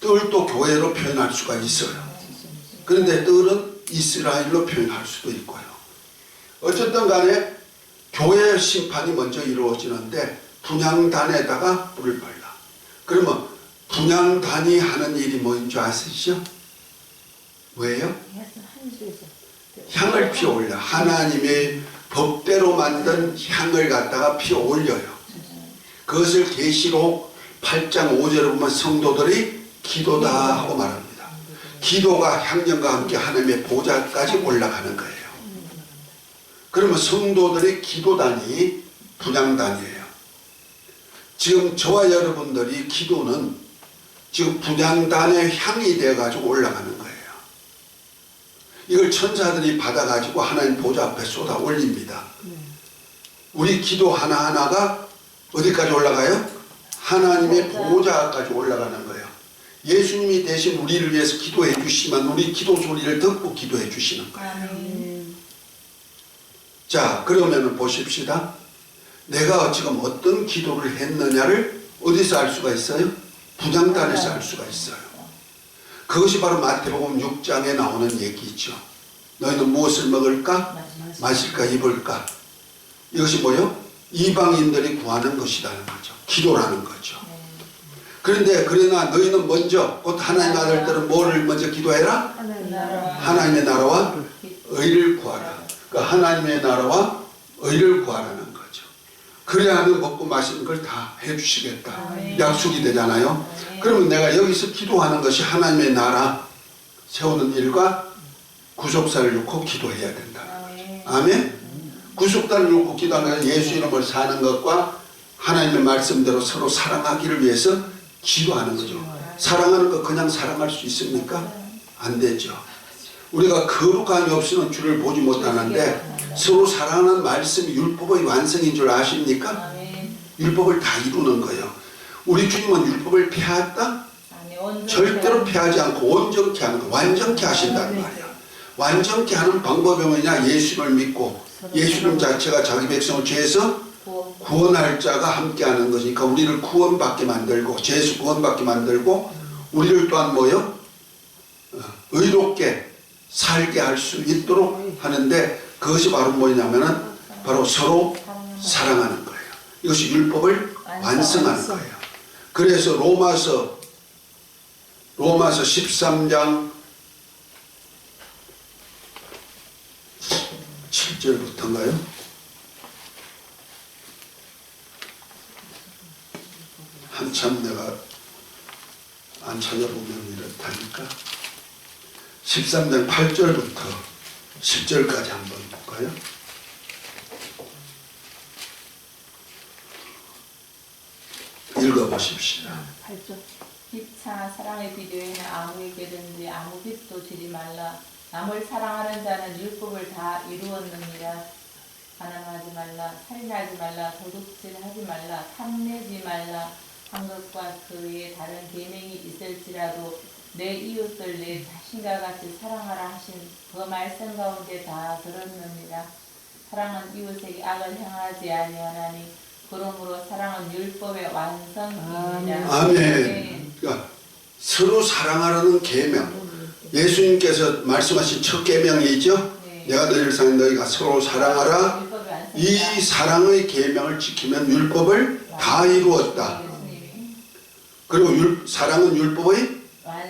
[SPEAKER 1] 뜰도 교회로 표현할 수가 있어요. 그런데 뜰은 이스라엘로 표현할 수도 있고요. 어쨌든 간에 교회의 심판이 먼저 이루어지는데 분향단에다가 불을 발라. 그러면 분향단이 하는 일이 뭐인 줄 아시죠? 뭐예요? 향을 피워 올려. 하나님의 법대로 만든 향을 갖다가 피워 올려요. 그것을 계시록 8장 5절에 보면 성도들이 기도다 하고 말합니다. 기도가 향연과 함께 하나님의 보좌까지 올라가는 거예요. 그러면 성도들의 기도단이 분향단이에요. 지금 저와 여러분들이 기도는 지금 분향단의 향이 되어가지고 올라가는 거예요. 이걸 천사들이 받아가지고 하나님 보좌 앞에 쏟아 올립니다. 우리 기도 하나하나가 어디까지 올라가요? 하나님의 보좌까지 올라가는 거예요. 예수님이 대신 우리를 위해서 기도해 주시면 우리 기도 소리를 듣고 기도해 주시는 거예요. 자, 그러면 보십시다. 내가 지금 어떤 기도를 했느냐를 어디서 알 수가 있어요? 분향단에서 알 수가 있어요. 그것이 바로 마태복음 6장에 나오는 얘기죠. 너희는 무엇을 먹을까? 마실까? 입을까? 이것이 뭐요? 이방인들이 구하는 것이라는 거죠. 기도라는 거죠. 그런데 그러나 너희는 먼저 곧 하나님 아들들은 뭐를 먼저 기도해라? 하나님의 나라와 의를 구하라. 그러니까 하나님의 나라와 의를 구하라는 거죠. 그래야 하면 먹고 마시는 걸 다 해주시겠다. 약속이 되잖아요. 그러면 내가 여기서 기도하는 것이 하나님의 나라 세우는 일과 구속사를 놓고 기도해야 된다는 거죠. 아멘? 구속사를 놓고 기도하는 것은 예수 이름을 사는 것과 하나님의 말씀대로 서로 사랑하기를 위해서 기도하는 거죠. 사랑하는 거 그냥 사랑할 수 있습니까? 안 되죠. 우리가 거룩함이 없이는 주를 보지 못하는데 서로 사랑하는 말씀이 율법의 완성인 줄 아십니까? 율법을 다 이루는 거예요. 우리 주님은 율법을 폐했다? 절대로 폐하지 않고 온전케 하는 거, 완전케 하신다는 말이야. 완전케 하는 방법이 뭐냐? 예수를 믿고 예수님 자체가 자기 백성을 죄에서 구원할 자가 함께하는 것이니까 우리를 구원받게 만들고 죄에서 구원받게 만들고 우리를 또한 뭐요? 의롭게 살게 할 수 있도록 하는데 그것이 바로 뭐냐면은 바로 서로 사랑하는 거예요. 이것이 율법을 완성하는 거예요. 그래서 로마서 13장 7절부터인가요? 한참 내가 안 찾아보면 이렇다니까 13장 8절부터 10절까지 한번 볼까요? 읽어보십시오.
[SPEAKER 2] 8절.
[SPEAKER 3] 기차 사랑의 비교에는 아무에게든지 아무 빚도 지지 말라. 남을 사랑하는 자는 율법을 다 이루었느니라. 가늠하지 말라, 살인하지 말라, 도둑질하지 말라, 탐내지 말라 한 것과 그 외에 다른 계명이 있을지라도 내 이웃을 내 자신과 같이 사랑하라 하신 그 말씀 가운데 다 들었느니라. 사랑은 이웃에게 악을 행하지 아니하나니 그러므로 사랑은 율법의 완성이니라.
[SPEAKER 1] 아멘. 그러니까 서로 사랑하라는 계명. 예수님께서 말씀하신 첫 계명이죠.
[SPEAKER 3] 네.
[SPEAKER 1] 내가 너희를 사랑하는 너희가 서로 사랑하라. 이 사랑의 계명을 지키면 율법을 다 이루었다. 그리고 사랑은 율법의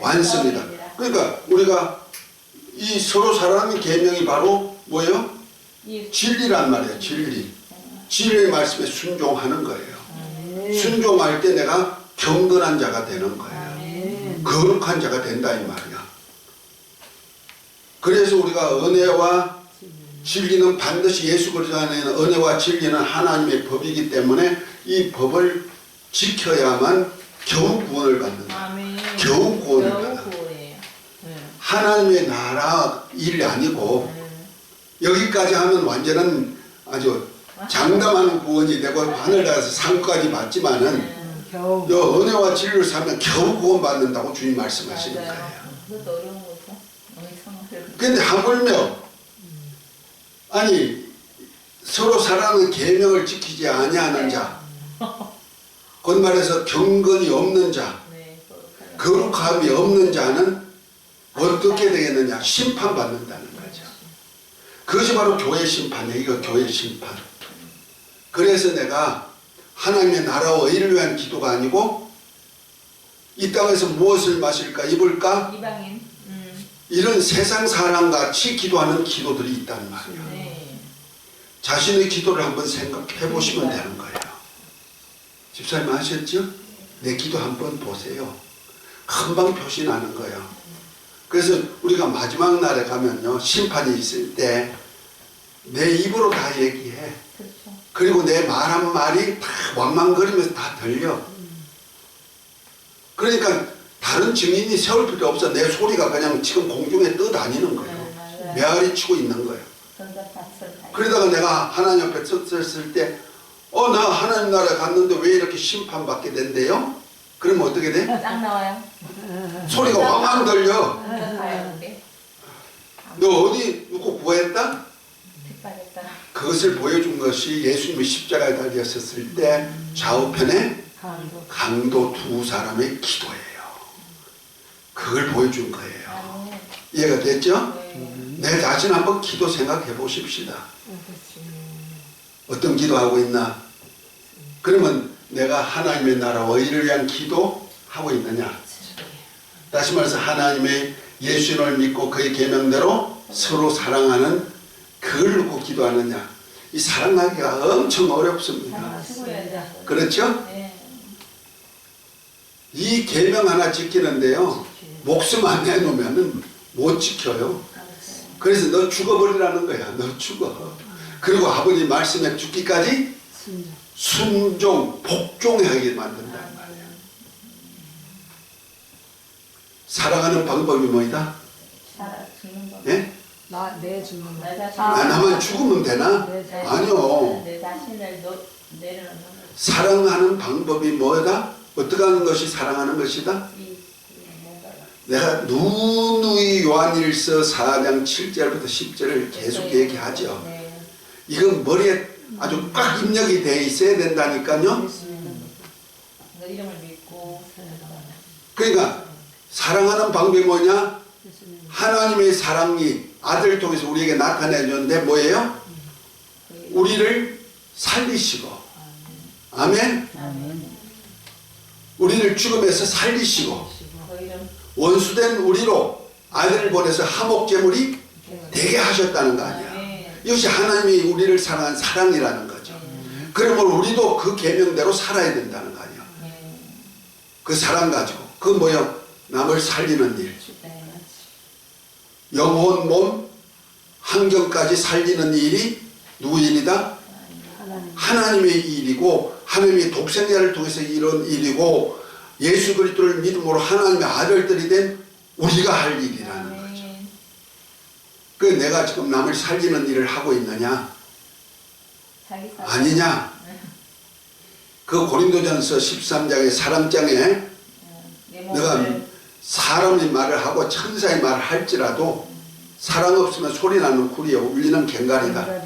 [SPEAKER 1] 완성이다. 그러니까 우리가 이 서로 사랑하는 계명이 바로 뭐예요? 진리란 말이에요. 진리. 진리의 말씀에 순종하는 거예요. 순종할 때 내가 경건한 자가 되는 거예요. 거룩한 자가 된다 이 말이야. 그래서 우리가 은혜와 진리는 반드시 예수 그리스도 안에는 은혜와 진리는 하나님의 법이기 때문에 이 법을 지켜야만 겨우 구원을 받는다. 겨우 구원을 받는다. 하나님의 나라 일이 아니고 여기까지 하면 완전한 아주 장담하는 구원이 되고 하늘 나라에서 상까지 받지만은 요 은혜와 진리를 살면 겨우 구원 받는다고 주님 말씀하시는 거예요.
[SPEAKER 3] 그것도 어려운 거죠.
[SPEAKER 1] 그런데 하물며 아니 서로 사랑하는 계명을 지키지 아니하는 자, 곧 말해서 경건이 없는 자, 거룩함이 없는 자는 어떻게 되겠느냐? 심판받는다는 거죠. 그것이 바로 교회 심판이에요. 이거 교회 심판. 그래서 내가 하나님의 나라와 의를 위한 기도가 아니고 이 땅에서 무엇을 마실까 입을까
[SPEAKER 3] 이방인
[SPEAKER 1] 이런 세상 사람같이 기도하는 기도들이 있단 말이에요.
[SPEAKER 3] 네.
[SPEAKER 1] 자신의 기도를 한번 생각해 보시면 되는 거예요. 집사님 아셨죠? 내 기도 한번 보세요. 금방 표시 나는 거예요. 그래서 우리가 마지막 날에 가면요 심판이 있을 때 내 입으로 다 얘기해.
[SPEAKER 3] 그렇죠.
[SPEAKER 1] 그리고 내 말 한 말이 다 왕망거리면서 다 들려. 그러니까 다른 증인이 세울 필요 없어. 내 소리가 그냥 지금 공중에 떠다니는 거예요. 메아리 치고 있는 거예요. 그러다가 내가 하나님 앞에 섰을 때 나 하나님 나라에 갔는데 왜 이렇게 심판받게 된대요? 그러면 어떻게 돼?
[SPEAKER 3] 딱 나와요.
[SPEAKER 1] 소리가 왕왕 들려.
[SPEAKER 3] 가요.
[SPEAKER 1] 너 어디 누구 구했다?
[SPEAKER 3] 빗발했다.
[SPEAKER 1] 그것을 보여준 것이 예수님이 십자가에 달렸었을 때 좌우편에 강도 두 사람의 기도예요. 그 그걸 보여준 거예요.
[SPEAKER 3] 아멘.
[SPEAKER 1] 이해가 됐죠?
[SPEAKER 3] 네.
[SPEAKER 1] 내 자신 한번 기도 생각해 보십시다.
[SPEAKER 2] 그렇지.
[SPEAKER 1] 어떤 기도하고 있나? 그러면 내가 하나님의 나라와 의를 위한 기도하고 있느냐? 다시 말해서 하나님의 예수님을 믿고 그의 계명대로 서로 사랑하는 그걸 놓고 기도하느냐? 이 사랑하기가 엄청 어렵습니다.
[SPEAKER 3] 수고해야
[SPEAKER 1] 그렇죠?
[SPEAKER 3] 네.
[SPEAKER 1] 이 계명 하나 지키는데요, 목숨 안 내놓으면 못 지켜요. 그래서 너 죽어버리라는 거야. 너 죽어. 그리고 아버님 말씀에 죽기까지 순종, 복종하게 만든단 말이야. 살아가는 방법이 뭐이다?
[SPEAKER 3] 죽는 거.
[SPEAKER 1] 예?
[SPEAKER 2] 내 주는 거.
[SPEAKER 3] 내 자신.
[SPEAKER 1] 나만 죽으면 되나? 아니요.
[SPEAKER 3] 내 자신을 내려놓는 거.
[SPEAKER 1] 사랑하는 방법이 뭐다? 어떻게 하는 것이 사랑하는 것이다?
[SPEAKER 3] 뭔가.
[SPEAKER 1] 내가 누누이 요한일서 4장 7절부터 10절을 계속 얘기하죠.
[SPEAKER 3] 네.
[SPEAKER 1] 이건 머리에 아주 꽉 입력이 돼 있어야 된다니까요.
[SPEAKER 3] 너 이름을 믿고.
[SPEAKER 1] 그러니까 사랑하는 방법이 뭐냐? 하나님의 사랑이 아들을 통해서 우리에게 나타내 줬는데 뭐예요? 우리를 살리시고, 아멘. 우리를 죽음에서 살리시고
[SPEAKER 3] 그 이름.
[SPEAKER 1] 원수된 우리로 아들을 보내서 화목제물이 되게 하셨다는 거 아니야.
[SPEAKER 3] 네.
[SPEAKER 1] 이것이 하나님이 우리를 사랑한 사랑이라는 거죠. 그러면 우리도 그 계명대로 살아야 된다는 거 아니야.
[SPEAKER 3] 네.
[SPEAKER 1] 그 사랑 가지고 그 뭐요? 남을 살리는 일,
[SPEAKER 3] 네.
[SPEAKER 1] 영혼, 몸, 환경까지 살리는 일이 누구 일이다? 하나님의 일이고, 하나님의 독생자를 통해서 이런 일이고, 예수 그리스도를 믿음으로 하나님의 아들들이 된 우리가 할 일이라는 거죠. 그 내가 지금 남을 살리는 일을 하고 있느냐?
[SPEAKER 3] 자기 사랑.
[SPEAKER 1] 아니냐? 그 고린도전서 13장의 사랑장에
[SPEAKER 3] 내
[SPEAKER 1] 내가
[SPEAKER 3] 몸을.
[SPEAKER 1] 사람의 말을 하고 천사의 말을 할지라도 사랑 없으면 소리 나는 굴이요 울리는 갱갈이다.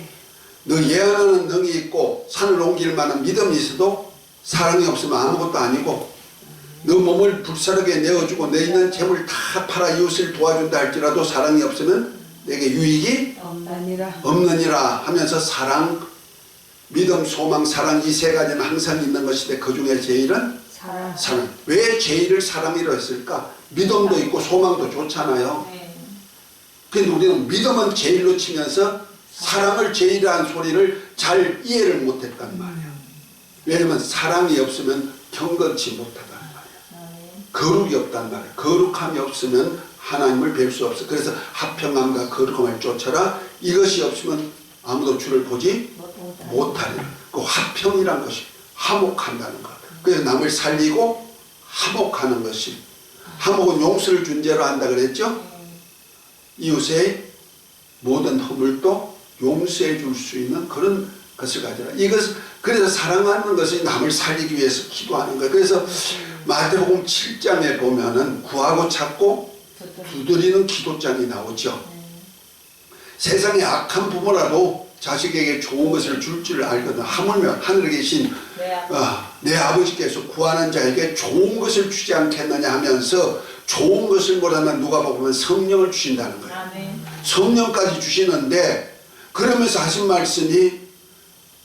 [SPEAKER 1] 너 예언하는 능이 있고 산을 옮길 만한 믿음이 있어도 사랑이 없으면 아무것도 아니고, 너 몸을 불사르게 내어주고 내 있는 재물 다 팔아 이웃을 도와준다 할지라도 사랑이 없으면 내게 유익이 없느니라 하면서 사랑, 믿음, 소망, 사랑 이 세 가지는 항상 있는 것인데 그 중에 제일은 사랑. 왜 제일을 사랑이라 했을까? 믿음도 있고 소망도 좋잖아요.
[SPEAKER 3] 네.
[SPEAKER 1] 근데 우리는 믿음은 제일로 치면서 사랑을 제일이라는 소리를 잘 이해를 못했단 말이야. 왜냐면 사랑이 없으면 경건치 못하단 말이야. 거룩이 없단 말이야. 거룩함이 없으면 하나님을 뵐 수 없어. 그래서 화평함과 거룩함을 쫓아라. 이것이 없으면 아무도 주를 보지 못하리라. 그 화평이란 것이 화목한다는 것. 그래서 남을 살리고 화목하는 것이, 화목은 용서를 준 죄로 한다 그랬죠. 이웃의 모든 허물도 용서해 줄 수 있는 그런 것을 가져라. 그래서 사랑하는 것이 남을 살리기 위해서 기도하는 거예요. 그래서 마태복음 7장에 보면은 구하고 찾고 두드리는 기도장이 나오죠. 세상에 악한 부모라도 자식에게 좋은 것을 줄 줄 알거든. 하물며 하늘에 계신 내 아버지께서 구하는 자에게 좋은 것을 주지 않겠느냐 하면서, 좋은 것을 뭐라면 누가 보면 성령을 주신다는 거예요.
[SPEAKER 3] 아멘.
[SPEAKER 1] 성령까지 주시는데, 그러면서 하신 말씀이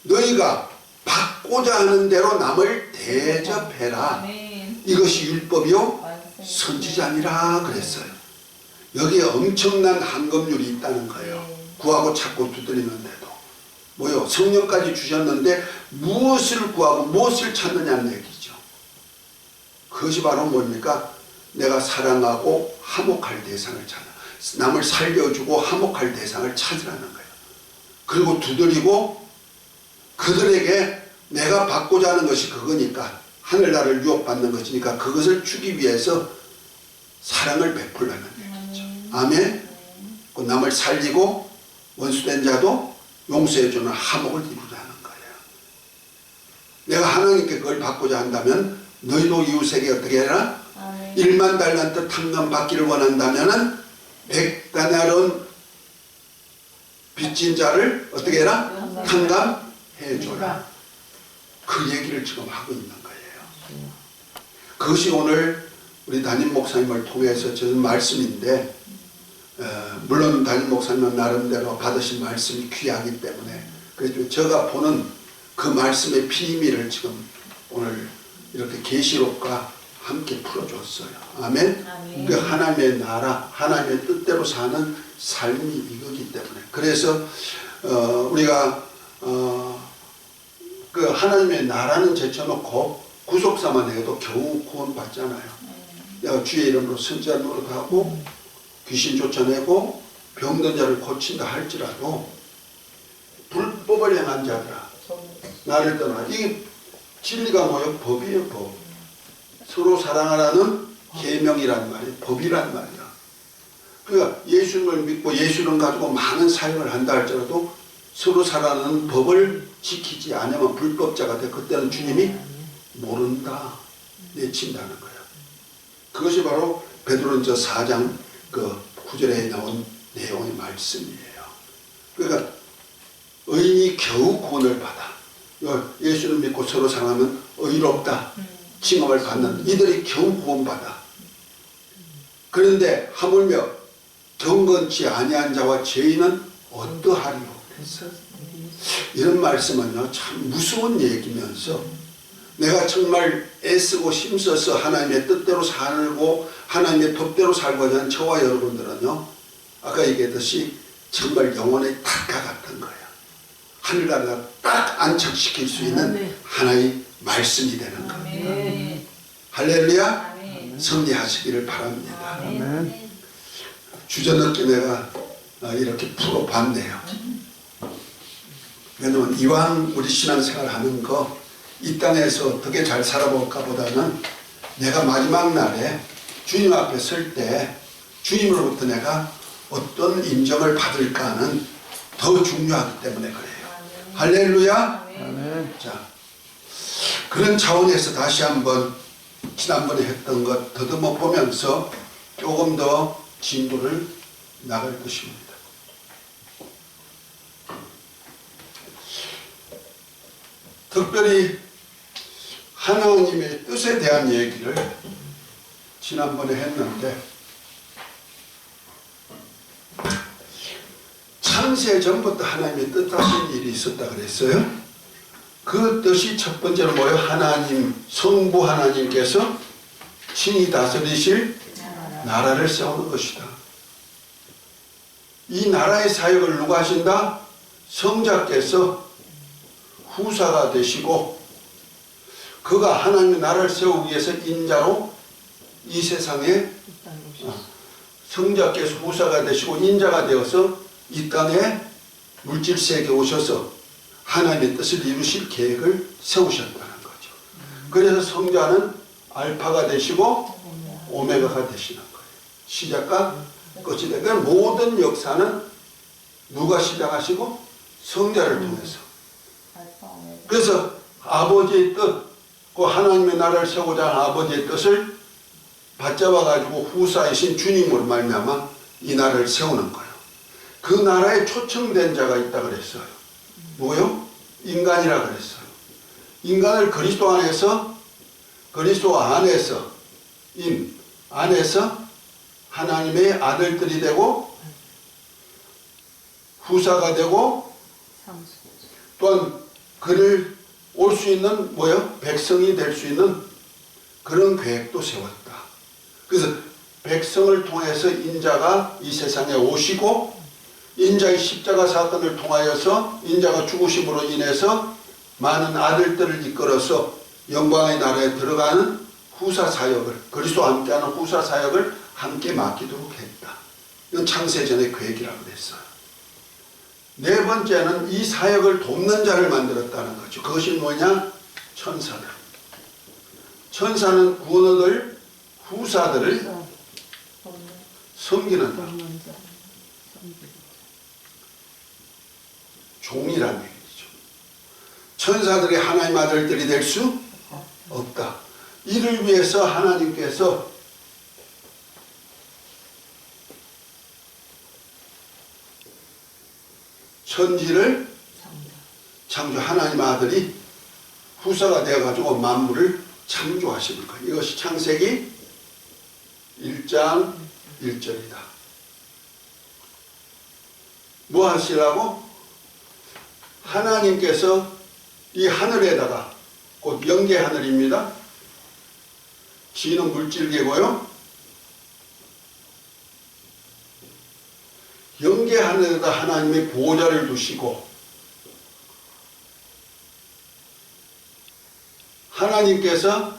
[SPEAKER 1] 너희가 받고자 하는 대로 남을 대접해라.
[SPEAKER 3] 아멘.
[SPEAKER 1] 이것이 율법이요 선지자니라 그랬어요. 여기에 엄청난 한검률이 있다는 거예요. 구하고 찾고 두드리는데도 뭐요? 성령까지 주셨는데 무엇을 구하고 무엇을 찾느냐는 얘기죠. 그것이 바로 뭡니까? 내가 사랑하고 화목할 대상을 찾아, 남을 살려주고 화목할 대상을 찾으라는 거예요. 그리고 두드리고 그들에게 내가 받고자 하는 것이 그거니까, 하늘나라를 유혹받는 것이니까 그것을 주기 위해서 사랑을 베풀라는 얘기죠. 아멘. 그 남을 살리고 원수된 자도 용서해주는 화목을 이루자는 거예요. 내가 하나님께 그걸 받고자 한다면 너희도 이웃에게 어떻게 해라? 1만 달란트 탕감 받기를 원한다면은 100다나론 빚진 자를 어떻게 해라? 탕감해줘라. 그 얘기를 지금 하고 있는 거예요. 그것이 오늘 우리 담임 목사님을 통해서 저는 말씀인데 물론 담임 목사님은 나름대로 받으신 말씀이 귀하기 때문에 그래서 제가 보는 그 말씀의 비밀을 지금 오늘 이렇게 계시록과 함께 풀어줬어요. 아멘.
[SPEAKER 3] 아멘.
[SPEAKER 1] 그 하나님의 나라, 하나님의 뜻대로 사는 삶이 이거기 때문에 그래서 우리가 그 하나님의 나라는 제쳐놓고 구속사만 해도 겨우 구원받잖아요. 내가 주의 이름으로 선지자 노릇하고 귀신 쫓아내고 병든 자를 고친다 할지라도 불법을 행한 자들아 나를 떠나. 이게 진리가 뭐예요? 법이에요. 법. 서로 사랑하라는 계명이란 말이에요. 법이란 말이야. 그러니까 예수님을 믿고 예수를 가지고 많은 사역을 한다 할지라도 서로 사랑하는 법을 지키지 않으면 불법자가 돼. 그때는 주님이 모른다 내친다는 거예요. 그것이 바로 베드로전서 4장 그 9절에 나온 내용의 말씀이에요. 그러니까 의인이 겨우 구원을 받아. 예수를 믿고 서로 사랑하면 의롭다 칭함을 받는 이들이 겨우 구원받아. 그런데 하물며 경건치 아니한 자와 죄인은 어떠하리요? 이런 말씀은요 참 무서운 얘기면서 내가 정말 애쓰고 힘써서 하나님의 뜻대로 살고 하나님의 법대로 살고자 하는 저와 여러분들은요 아까 얘기했듯이 정말 영혼의 탁과 같은 거예요. 하늘나라 딱 안착시킬 수 있는 하나의 말씀이 되는 겁니다. 할렐루야. 승리하시기를 바랍니다. 주저넘게 내가 이렇게 풀어봤네요. 왜냐면 이왕 우리 신앙생활 하는 거 이 땅에서 어떻게 잘 살아볼까 보다는 내가 마지막 날에 주님 앞에 설 때 주님으로부터 내가 어떤 인정을 받을까는 더 중요하기 때문에 그래요. 할렐루야. 자, 그런 차원에서 다시 한번 지난번에 했던 것 더듬어 보면서 조금 더 진도를 나갈 것입니다. 특별히 하나님의 뜻에 대한 얘기를 지난번에 했는데 창세 전부터 하나님의 뜻하신 일이 있었다 그랬어요. 그 뜻이 첫 번째로 뭐예요? 하나님, 성부 하나님께서 친히 다스리실 나라를 세우는 것이다. 이 나라의 사역을 누가 하신다? 성자께서 후사가 되시고 그가 하나님의 나라를 세우기 위해서 인자로 이 세상에 성자께서 후사가 되시고 인자가 되어서 이 땅에 물질세계에 오셔서 하나님의 뜻을 이루실 계획을 세우셨다는 거죠. 그래서 성자는 알파가 되시고 오메가가 되시는 거예요. 시작과 끝이 되니까 모든 역사는 누가 시작하시고 성자를 통해서. 그래서 아버지의 뜻, 그 하나님의 나라를 세우고자 하는 아버지의 뜻을 받잡아 가지고 후사이신 주님으로 말미암아 이 나라를 세우는 거예요. 그 나라에 초청된 자가 있다 그랬어요. 뭐요? 인간이라 그랬어요. 인간을 그리스도 안에서 안에서 하나님의 아들들이 되고 후사가 되고 또한 그를 올 수 있는 뭐요? 백성이 될 수 있는 그런 계획도 세웠다. 그래서 백성을 통해서 인자가 이 세상에 오시고 인자의 십자가 사건을 통하여서 인자가 죽으심으로 인해서 많은 아들들을 이끌어서 영광의 나라에 들어가는 후사 사역을 그리스도와 함께하는 후사 사역을 함께 맡기도록 했다. 이건 창세전의 계획이라고 그랬어요. 네 번째는 이 사역을 돕는 자를 만들었다는 거죠. 그것이 뭐냐? 천사들. 천사는 구원 얻을 후사들을 섬기는 자. 종이라는 얘기죠. 천사들이 하나님 아들들이 될 수 없다. 이를 위해서 하나님께서 천지를 창조 하나님 아들이 후사가 되어가지고 만물을 창조하시는 거예요. 이것이 창세기 1장 1절이다. 뭐 하시라고? 하나님께서 이 하늘에다가, 곧 영계 하늘입니다. 지는 물질계고요. 영계 하늘에다 하나님의 보좌를 두시고, 하나님께서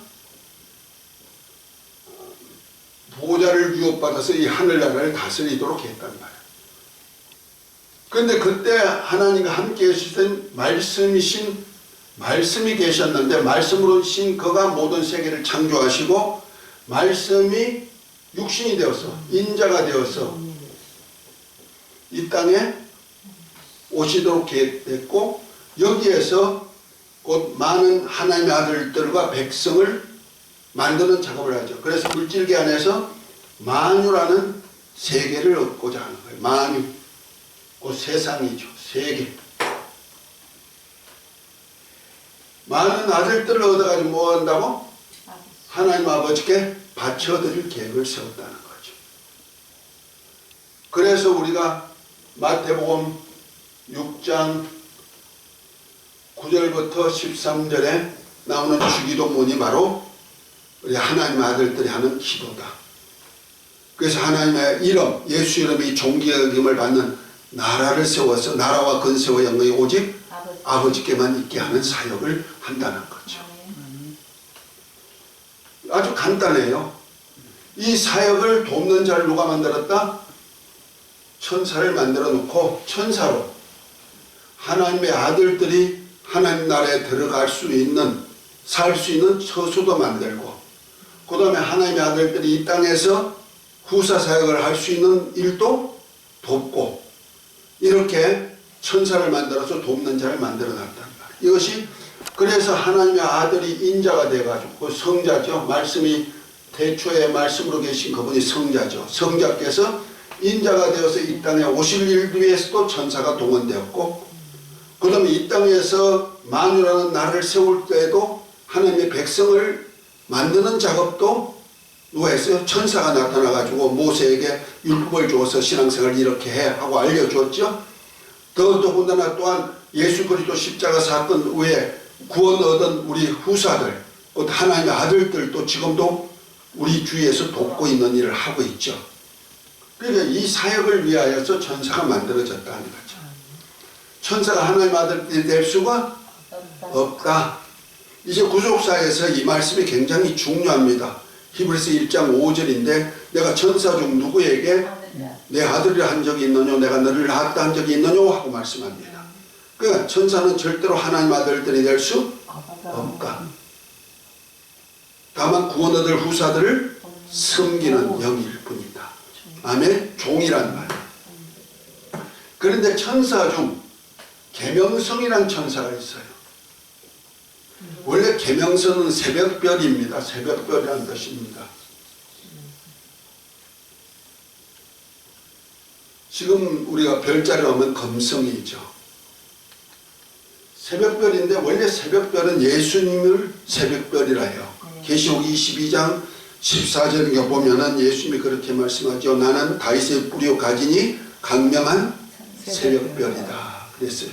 [SPEAKER 1] 보좌를 유업받아서 이 하늘나라를 다스리도록 했단 말이에요. 그런데 그때 하나님과 함께 계시던 말씀이 계셨는데, 말씀으로 신 그가 모든 세계를 창조하시고, 말씀이 육신이 되어서 인자가 되어서 이 땅에 오시도록 계획됐고, 여기에서 곧 많은 하나님의 아들들과 백성을 만드는 작업을 하죠. 그래서 물질계 안에서 만유라는 세계를 얻고자 하는 거예요. 만유, 곧 세상이죠. 세계. 많은 아들들을 얻어가지고 뭐 한다고? 하나님 아버지께 바쳐드릴 계획을 세웠다는 거죠. 그래서 우리가 마태복음 6장 9절부터 13절에 나오는 주기도문이 바로 우리 하나님의 아들들이 하는 기도다. 그래서 하나님의 이름, 예수 이름이 존귀여김을 받는 나라를 세워서 나라와 근세와 영광이 오직 아버지께만 있게 하는 사역을 한다는 거죠. 아주 간단해요. 이 사역을 돕는 자를 누가 만들었다? 천사를 만들어 놓고 천사로 하나님의 아들들이 하나님 나라에 들어갈 수 있는, 살 수 있는 처소도 만들고, 그 다음에 하나님의 아들들이 이 땅에서 후사 사역을 할 수 있는 일도 돕고, 이렇게 천사를 만들어서 돕는 자를 만들어 놨단 말이에요. 이것이 그래서 하나님의 아들이 인자가 돼가지고, 그 성자죠. 말씀이 태초에 말씀으로 계신 그분이 성자죠. 성자께서 인자가 되어서 이 땅에 오실 일 위해서도 천사가 동원되었고, 그 다음에 이 땅에서 만유라는 나라를 세울 때에도 하나님의 백성을 만드는 작업도 누가 했어요? 천사가 나타나가지고 모세에게 율법을 주어서 신앙생활을 이렇게 해 하고 알려주었죠. 더군다나 또한 예수 그리스도 십자가 사건 후에 구원 얻은 우리 후사들, 곧 하나님의 아들들도 지금도 우리 주위에서 돕고 있는 일을 하고 있죠. 그러니까 이 사역을 위하여서 천사가 만들어졌다는 거죠. 천사가 하나님의 아들들이 될 수가 없다. 이제 구속사에서 이 말씀이 굉장히 중요합니다. 히브리서 1장 5절인데 내가 천사 중 누구에게 내 아들이라 한 적이 있느냐, 내가 너를 낳았다 한 적이 있느냐 하고 말씀합니다. 그러니까 천사는 절대로 하나님 아들들이 될 수 없다. 다만 구원 얻을 후사들을 섬기는 영일 뿐이다. 아멘. 종이란 말이에요. 그런데 천사 중 계명성이란 천사가 있어요. 원래 계명성은 새벽별입니다. 새벽별이라는 뜻입니다. 지금 우리가 별자리로 하면 금성이죠. 새벽별인데 원래 새벽별은 예수님을 새벽별이라 해요. 계시록 22장 14절에 보면은 예수님이 그렇게 말씀하죠. 나는 다윗의 뿌리요 가지니 강명한 새벽별이다 그랬어요.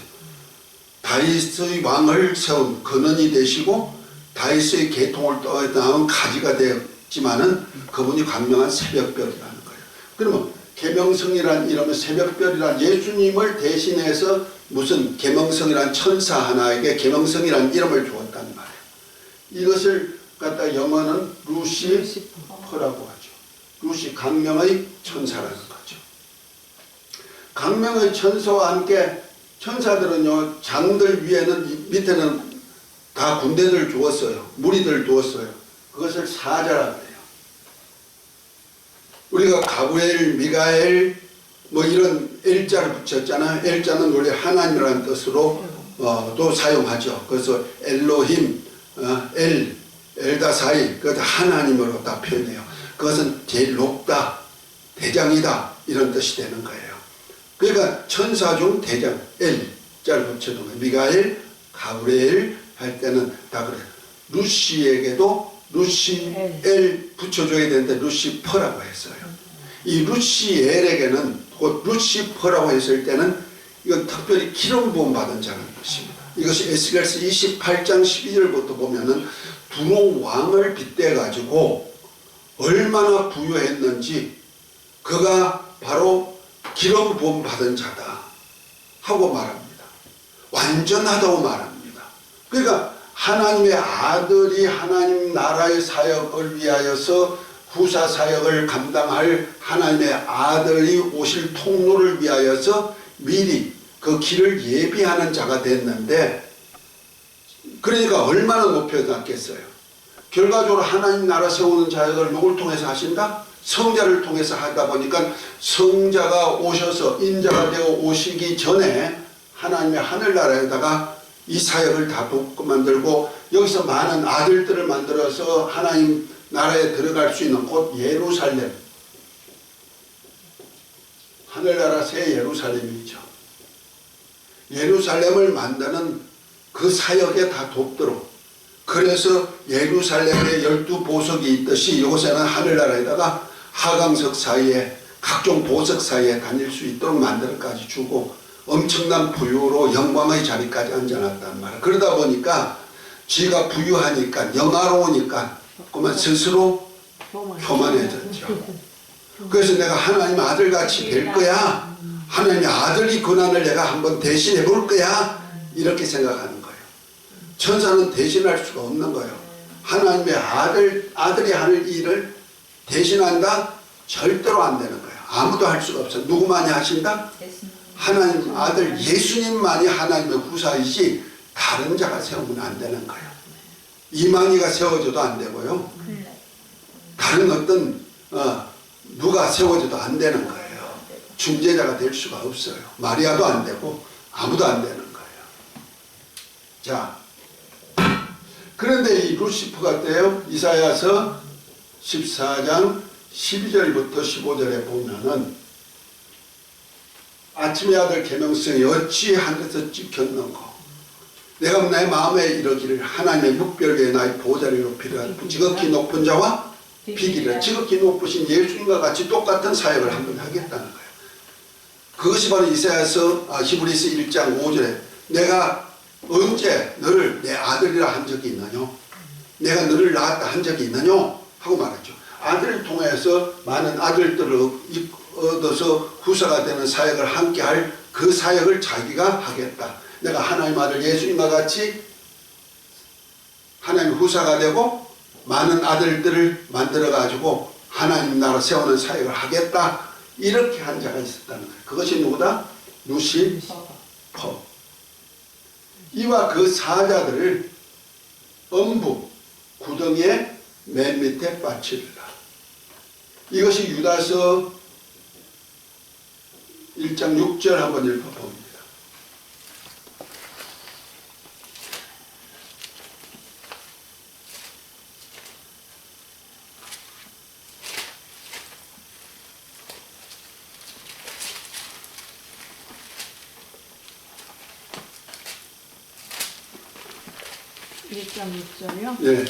[SPEAKER 1] 다윗의 왕을 세운 근원이 되시고 다윗의 계통을 떠나온 가지가 되었지만은 그분이 강명한 새벽별이라는 거예요. 그러면 계명성이란 이러면 새벽별이란 예수님을 대신해서 무슨 계명성이란 천사 하나에게 계명성이란 이름을 주었단 말이에요. 이것을 갖다 영어는 루시퍼라고 하죠. 루시 강명의 천사라는 거죠. 강명의 천사와 함께 천사들은요, 장들 위에는 밑에는 다 군대들 두었어요. 무리들 두었어요. 그것을 사자라고 해요. 우리가 가브리엘, 미가엘 뭐 이런 엘자를 붙였잖아요. 엘자는 원래 하나님이라는 뜻으로 또 사용하죠. 그래서 엘로힘, 엘다사이, 그것도 하나님으로 다 표현해요. 그것은 제일 높다, 대장이다 이런 뜻이 되는 거예요. 그러니까 천사 중 대장, 엘자를 붙여놓은 거예요. 미가엘, 가브리엘 할 때는 다 그래요. 루시에게도 루시엘 붙여줘야 되는데 루시퍼라고 했어요. 이 루시엘에게는 곧 루시퍼라고 했을 때는 이건 특별히 기름 부음 받은 자는 것입니다. 이것이 에스겔서 28장 12절부터 보면은 두로 왕을 빗대 가지고 얼마나 부유했는지 그가 바로 기름 부음 받은 자다 하고 말합니다. 완전하다고 말합니다. 그러니까 하나님의 아들이 하나님 나라의 사역을 위하여서 후사 사역을 감당할 하나님의 아들이 오실 통로를 위하여서 미리 그 길을 예비하는 자가 됐는데, 그러니까 얼마나 높여놨겠어요. 결과적으로 하나님 나라 세우는 자역을 누굴 통해서 하신다? 성자를 통해서 하다 보니까 성자가 오셔서 인자가 되어 오시기 전에 하나님의 하늘나라에다가 이 사역을 다 돕고 만들고, 여기서 많은 아들들을 만들어서 하나님 나라에 들어갈 수 있는 곳 예루살렘, 하늘나라 새 예루살렘이죠. 예루살렘을 만드는 그 사역에 다 돕도록, 그래서 예루살렘에 12보석이 있듯이 이곳에는 하늘나라에다가 하강석 사이에 각종 보석 사이에 다닐 수 있도록 만들어까지 주고 엄청난 부유로 영광의 자리까지 앉아놨단 말이에요. 그러다 보니까 지가 부유하니까 영화로우니까 그만 스스로 교만해졌죠. 그래서 내가 하나님 아들같이 될 거야, 하나님의 아들이 고난을 내가 한번 대신해 볼 거야, 이렇게 생각하는 거예요. 천사는 대신할 수가 없는 거예요. 하나님의 아들이 하는 일을 대신한다? 절대로 안 되는 거예요. 아무도 할 수가 없어요. 누구만이 하신다? 하나님 아들 예수님만이 하나님의 후사이지 다른 자가 세우면 안 되는 거예요. 이만희가 세워줘도 안 되고요, 다른 어떤 누가 세워줘도 안 되는 거예요. 중재자가 될 수가 없어요. 마리아도 안 되고 아무도 안 되는 거예요. 자, 그런데 이 루시퍼가 때요, 이사야서 14장 12절부터 15절에 보면은 아침의 아들 계명성이 어찌 하늘에서 찍혔는고, 내가 내 마음에 이르기를 하나님의 묵별계에 나의 보좌를 높이라. 지극히 높은 자와 비기라. 지극히 높으신 예수님과 같이 똑같은 사역을 한번 하겠다는 거예요. 그것이 바로 이사야서 히브리서 1장 5절에 내가 언제 너를 내 아들이라 한 적이 있느냐, 내가 너를 낳았다 한 적이 있느냐 하고 말했죠. 아들을 통해서 많은 아들들을 얻어서 후사가 되는 사역을 함께 할 그 사역을 자기가 하겠다. 내가 하나님 아들 예수님과 같이 하나님 후사가 되고 많은 아들들을 만들어 가지고 하나님 나라 세우는 사역을 하겠다, 이렇게 한 자가 있었다는 거예요. 그것이 누구다? 루시퍼. 이와 그 사자들을 엄부 구덩이의 맨 밑에 빠치리라. 이것이 유다서 1장 6절 한번 읽어봅니다.
[SPEAKER 2] 일장 6절이요?
[SPEAKER 1] 네.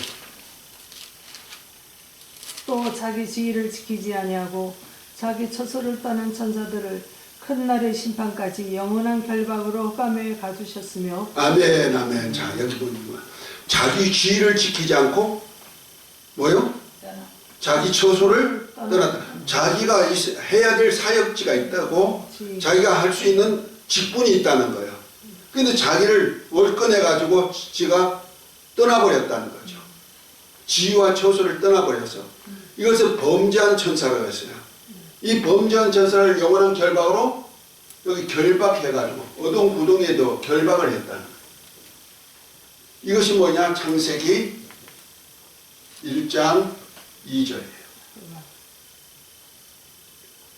[SPEAKER 2] 또 자기 지위를 지키지 아니하고 자기 처소를 떠난 천사들을 큰 날의 심판까지 영원한 결박으로 흑암에 가두셨으며.
[SPEAKER 1] 아멘, 아멘. 자, 여기 보니까 자기 지위를 지키지 않고 뭐요? 자기 처소를 떠났다. 자기가 해야 될 사역지가 있다고, 자기가 할 수 있는 직분이 있다는 거예요. 근데 자기를 월권해 가지고 지가 떠나버렸다는 거죠. 지위와 처소를 떠나버려서 이것을 범죄한 천사라고 했어요. 이 범죄한 천사를 영원한 결박으로 여기 결박해가지고 어두운 구덩이에도 결박을 했다는 거예요. 이것이 뭐냐? 창세기 1장 2절이에요.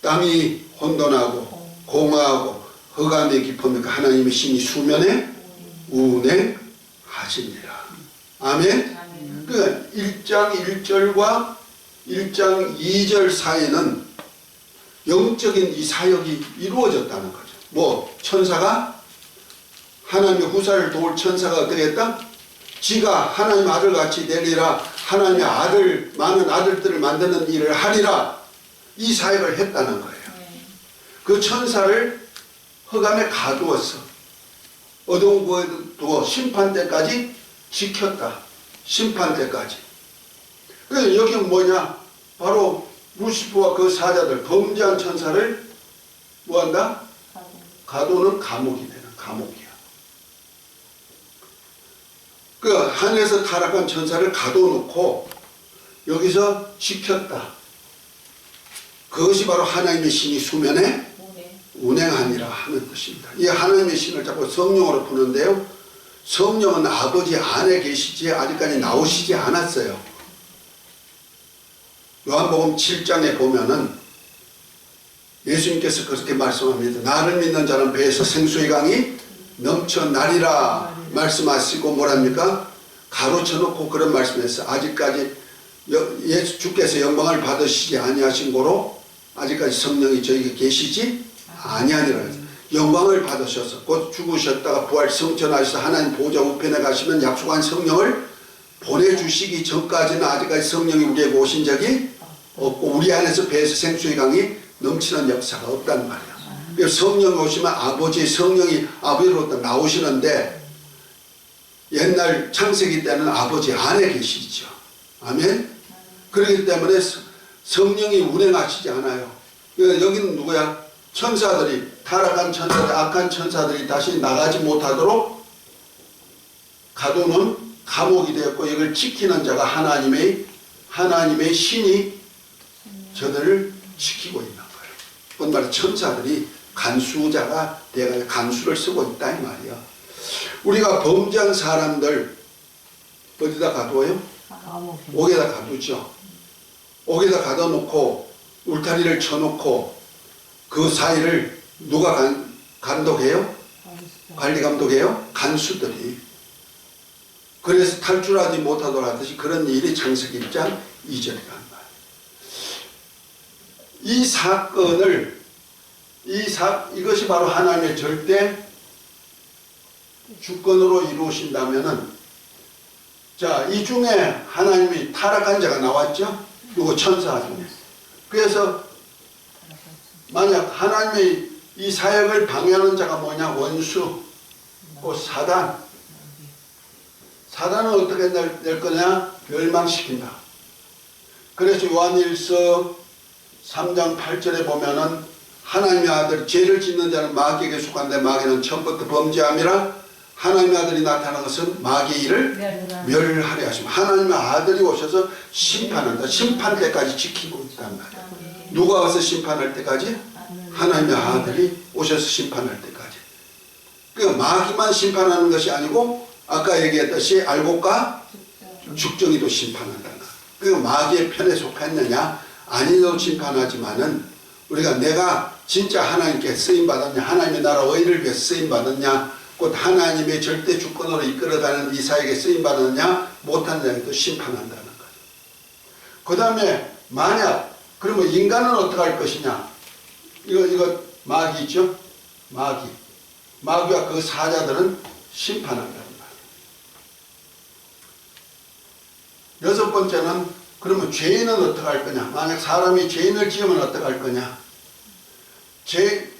[SPEAKER 1] 땅이 혼돈하고 공허하고 흑암이 깊으니까 하나님의 신이 수면에 운행하시니라. 아멘. 그러니까 1장 1절과 1장 2절 사이는 영적인 이 사역이 이루어졌다는 거죠. 뭐 천사가 하나님의 후사를 도울 천사가 어떻게 했다? 지가 하나님 아들같이 되리라, 하나님의 아들, 많은 아들들을 만드는 일을 하리라, 이 사역을 했다는 거예요. 그 천사를 흑암에 가두었어. 어두운 곳에 두어 심판 때까지 지켰다. 심판 때까지. 그래서 여기는 뭐냐? 바로 루시퍼와 그 사자들, 범죄한 천사를 뭐한다? 가두는 감옥이 되는 감옥이야. 그 하늘에서 타락한 천사를 가둬놓고 여기서 지켰다. 그것이 바로 하나님의 신이 수면에 운행하니라 하는 뜻입니다. 이 하나님의 신을 자꾸 성령으로 부르는데요, 성령은 아버지 안에 계시지 아직까지 나오시지 않았어요. 요한복음 7장에 보면은 예수님께서 그렇게 말씀합니다. 나를 믿는 자는 배에서 생수의 강이 넘쳐나리라 말씀하시고 뭐랍니까? 가로쳐 놓고 그런 말씀했어요. 아직까지 예수 주께서 영광을 받으시지 아니하신 고로 아직까지 성령이 저에게 계시지 아니하니라. 영광을 받으셔서 곧 죽으셨다가 부활 성천하셔서 하나님 보좌 우편에 가시면 약속한 성령을 보내주시기 전까지는 아직까지 성령이 우리에게 오신 적이 없고 우리 안에서 배에서 생수의 강이 넘치는 역사가 없단 말이야. 그래서 성령이 오시면 아버지의 성령이 아버지로부터 나오시는데 옛날 창세기 때는 아버지 안에 계시죠. 아멘. 그렇기 때문에 성령이 운행하시지 않아요. 여기는 누구야? 천사들이, 타락한 천사들, 악한 천사들이 다시 나가지 못하도록 가두는 감옥이 되었고 이걸 지키는 자가 하나님의 신이 저들을 지키고 있는 거예요. 그건 바로 천사들이 간수자가 되어서 간수를 쓰고 있다 이 말이야. 우리가 범죄한 사람들 어디다 가두어요? 옥에다 가두죠. 옥에다 가둬놓고 울타리를 쳐놓고 그 사이를 누가 감독해요? 관리 감독해요? 간수들이. 그래서 탈출하지 못하도록 하듯이 그런 일이 창세기 1장 2절이란 말이에요. 이 사건을 이것이 바로 하나님의 절대 주권으로 이루어진다면은, 자, 이 중에 하나님이 타락한 자가 나왔죠? 누구? 천사 중에. 그래서 만약 하나님의 이 사역을 방해하는 자가 뭐냐? 원수, 사단. 사단은 어떻게 될 거냐? 멸망시킨다. 그래서 요한일서 3장 8절에 보면은 하나님의 아들, 죄를 짓는 자는 마귀에게 속한데 마귀는 처음부터 범죄함이라 하나님의 아들이 나타난 것은 마귀의 일을 멸하려 하십니다. 하나님의 아들이 오셔서 심판한다. 심판 때까지 지키고 있단 말이야. 누가 와서 심판할 때까지? 하나님의 아들이 오셔서 심판할 때까지. 그러니까 마귀만 심판하는 것이 아니고 아까 얘기했듯이 알곡과 죽정이도 심판한다. 그러니까 마귀의 편에 속했느냐 아니도 심판하지만은 우리가 내가 진짜 하나님께 쓰임받았냐, 하나님의 나라 의를 위해 쓰임받았냐, 곧 하나님의 절대 주권으로 이끌어가는 이 사역에 쓰임받았냐 못하느냐도 심판한다는 거죠. 그 다음에 만약 그러면 인간은 어떻게 할 것이냐. 이거 마귀 있죠. 마귀와 그 사자들은 심판한다는 말이에요. 여섯 번째는 그러면 죄인은 어떻게 할 거냐. 만약 사람이 죄인을 지으면 어떻게 할 거냐.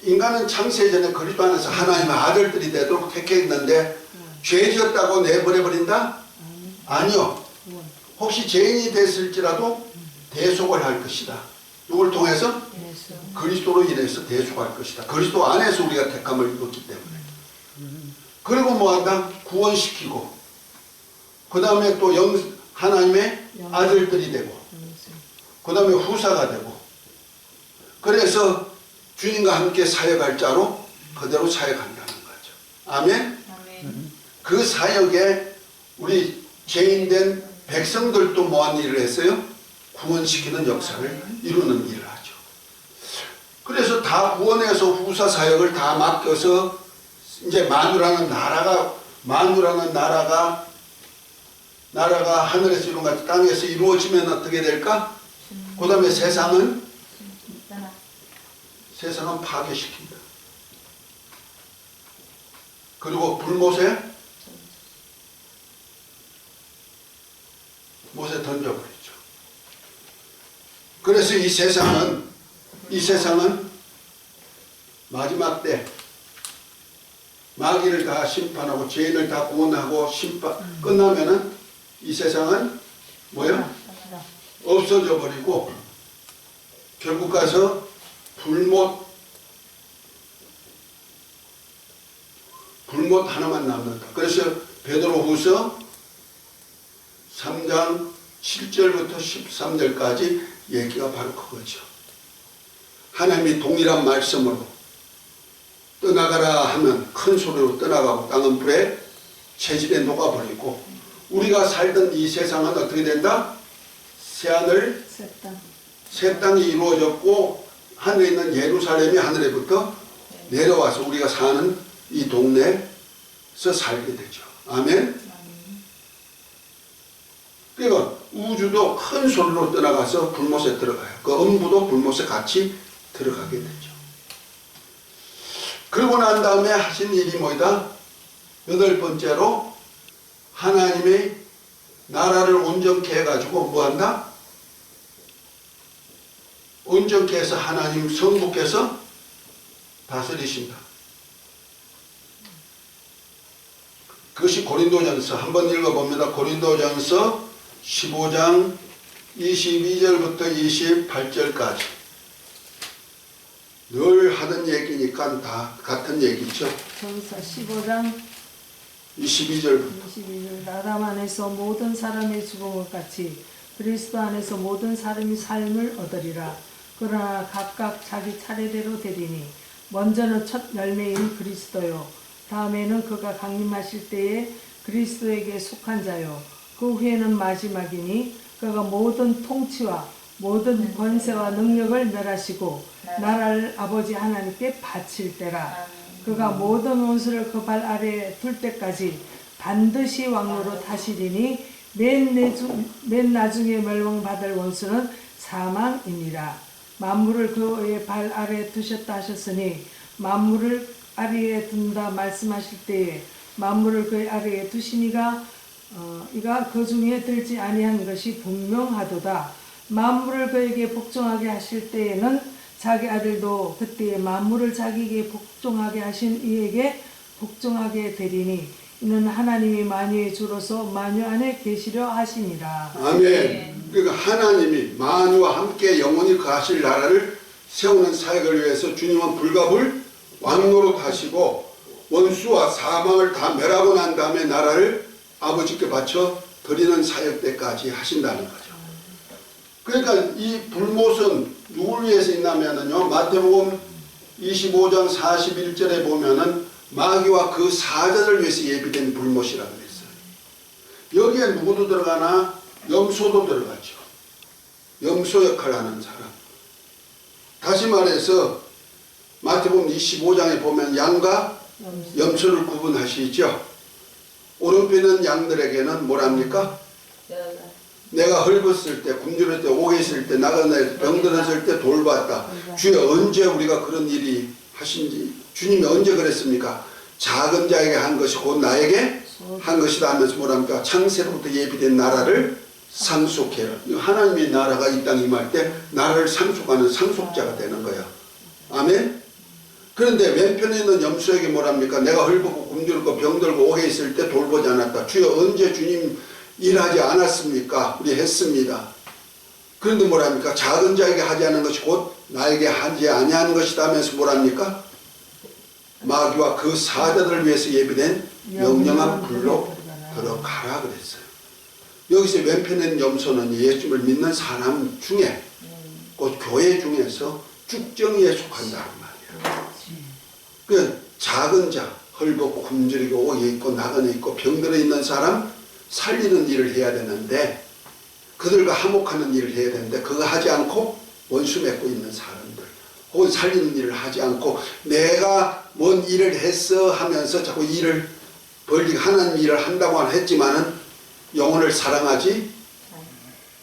[SPEAKER 1] 인간은 창세 전에 그리스도 안에서 하나님의 아들들이 되도록 택했는데 죄 지었다고 내버려버린다? 아니요. 혹시 죄인이 됐을지라도 대속을 할 것이다. 누굴 통해서? 그리스도로 인해서 대속할 것이다. 그리스도 안에서 우리가 택함을 입었기 때문에. 그리고 뭐한다? 구원시키고 그 다음에 또 하나님의 아들들이 되고 그 다음에 후사가 되고 그래서 주님과 함께 사역할 자로 그대로 사역한다는 거죠. 아멘? 그 사역에 우리 죄인된 백성들도 뭐한 일을 했어요? 구원시키는 역사를 이루는 일을 하죠. 그래서 다 구원해서 후사 사역을 다 맡겨서 이제 만유라는 나라가 하늘에서 이룬 같이 땅에서 이루어지면 어떻게 될까? 그 다음에 세상은 파괴시킨다. 그리고 불못에 그래서 이 세상은 마지막 때 마귀를 다 심판하고 죄인을 다 구원하고 심판 끝나면은 이 세상은 뭐야? 없어져 버리고 결국 가서 불못 하나만 남는다. 그래서 베드로후서 3장 7절부터 13절까지 얘기가 바로 그거죠. 하나님이 동일한 말씀으로 떠나가라 하면 큰 소리로 떠나가고 땅은 불에 체질에 녹아버리고 우리가 살던 이 세상은 어떻게 된다? 새하늘 새 땅이 이루어졌고 하늘에 있는 예루살렘이 하늘에부터 내려와서 우리가 사는 이 동네에서 살게 되죠. 아멘. 그러니까 우주도 큰 소리로 떠나가서 불못에 들어가요. 그 음부도 불못에 같이 들어가게 되죠. 그러고 난 다음에 하신 일이 뭐이다? 8번째로 하나님의 나라를 온전케 해가지고 뭐한다? 온전케 해서 하나님 성부께서 다스리신다. 그것이 고린도전서 한번 읽어봅니다. 고린도전서 15장 22절부터 28절까지 늘 하던 얘기니까 다 같은 얘기죠.
[SPEAKER 2] 전서 15장
[SPEAKER 1] 22절부터
[SPEAKER 2] 22절 아담 안에서 모든 사람의 죽음을 같이 그리스도 안에서 모든 사람이 삶을 얻으리라. 그러나 각각 자기 차례대로 되리니 먼저는 첫 열매인 그리스도요 다음에는 그가 강림하실 때에 그리스도에게 속한 자요 그 후에는 마지막이니 그가 모든 통치와 모든 권세와 능력을 멸하시고 나라를 아버지 하나님께 바칠 때라. 그가 모든 원수를 그 발 아래에 둘 때까지 반드시 왕으로 다시리니 맨 나중에 멸망받을 원수는 사망이니라. 만물을 그의 발 아래에 두셨다 하셨으니 만물을 아래에 둔다 말씀하실 때에 만물을 그의 아래에 두시니가 이가 그 중에 들지 아니한 것이 분명하도다. 만물을 그에게 복종하게 하실 때에는 자기 아들도 그때에 만물을 자기에게 복종하게 하신 이에게 복종하게 되리니 이는 하나님이 만유의 주로서 만유 안에 계시려 하시니라.
[SPEAKER 1] 아멘. 그러니까 하나님이 만유와 함께 영원히 거하실 나라를 세우는 사역을 위해서 주님은 불가불 왕노릇 하시고 원수와 사망을 다 멸하고 난 다음에 나라를 아버지께 바쳐 드리는 사역 때까지 하신다는 거죠. 그러니까 이 불못은 누굴 위해서 있냐면요, 마태복음 25장 41절에 보면은 마귀와 그 사자를 위해서 예비된 불못이라고 그랬어요. 여기에 누구도 들어가나 염소도 들어가죠. 염소 역할을 하는 사람. 다시 말해서 마태복음 25장에 보면 양과 염소를 구분하시죠. 오른편은 양들에게는 뭐랍니까? 내가 헐벗을 때, 굶주릴 때, 옥에 있을 때, 나가내 병들었을 때 돌봤다. 주여 언제 우리가 그런 일이 하신지, 주님이 언제 그랬습니까? 작은 자에게 한 것이 곧 나에게 한 것이다 하면서 뭐랍니까? 창세로부터 예비된 나라를 상속해라. 하나님의 나라가 이 땅에 임할 때 나라를 상속하는 상속자가 되는 거야. 아멘? 그런데 왼편에 있는 염소에게 뭐랍니까? 내가 헐벗고 굶주렸고 병들고 옥에 있을 때 돌보지 않았다. 주여 언제 주님 일하지 않았습니까? 우리 했습니다. 그런데 뭐랍니까? 작은 자에게 하지 않은 것이 곧 나에게 하지 아니하는 것이다 하면서 뭐랍니까? 마귀와 그 사자들을 위해서 예비된 영영한 불로 들어가라 그랬어요. 여기서 왼편에 있는 염소는 예수님을 믿는 사람 중에 곧 교회 중에서 쭉정이에 속한다는 말이에요. 그 작은 자, 헐벗고 굶주리고 옥에 있고 나그네 있고 병들어 있는 사람 살리는 일을 해야 되는데 그들과 화목하는 일을 해야 되는데 그거 하지 않고 원수 맺고 있는 사람들 혹은 살리는 일을 하지 않고 내가 뭔 일을 했어 하면서 자꾸 일을 벌리고 하나님 일을 한다고 했지만은 영혼을 사랑하지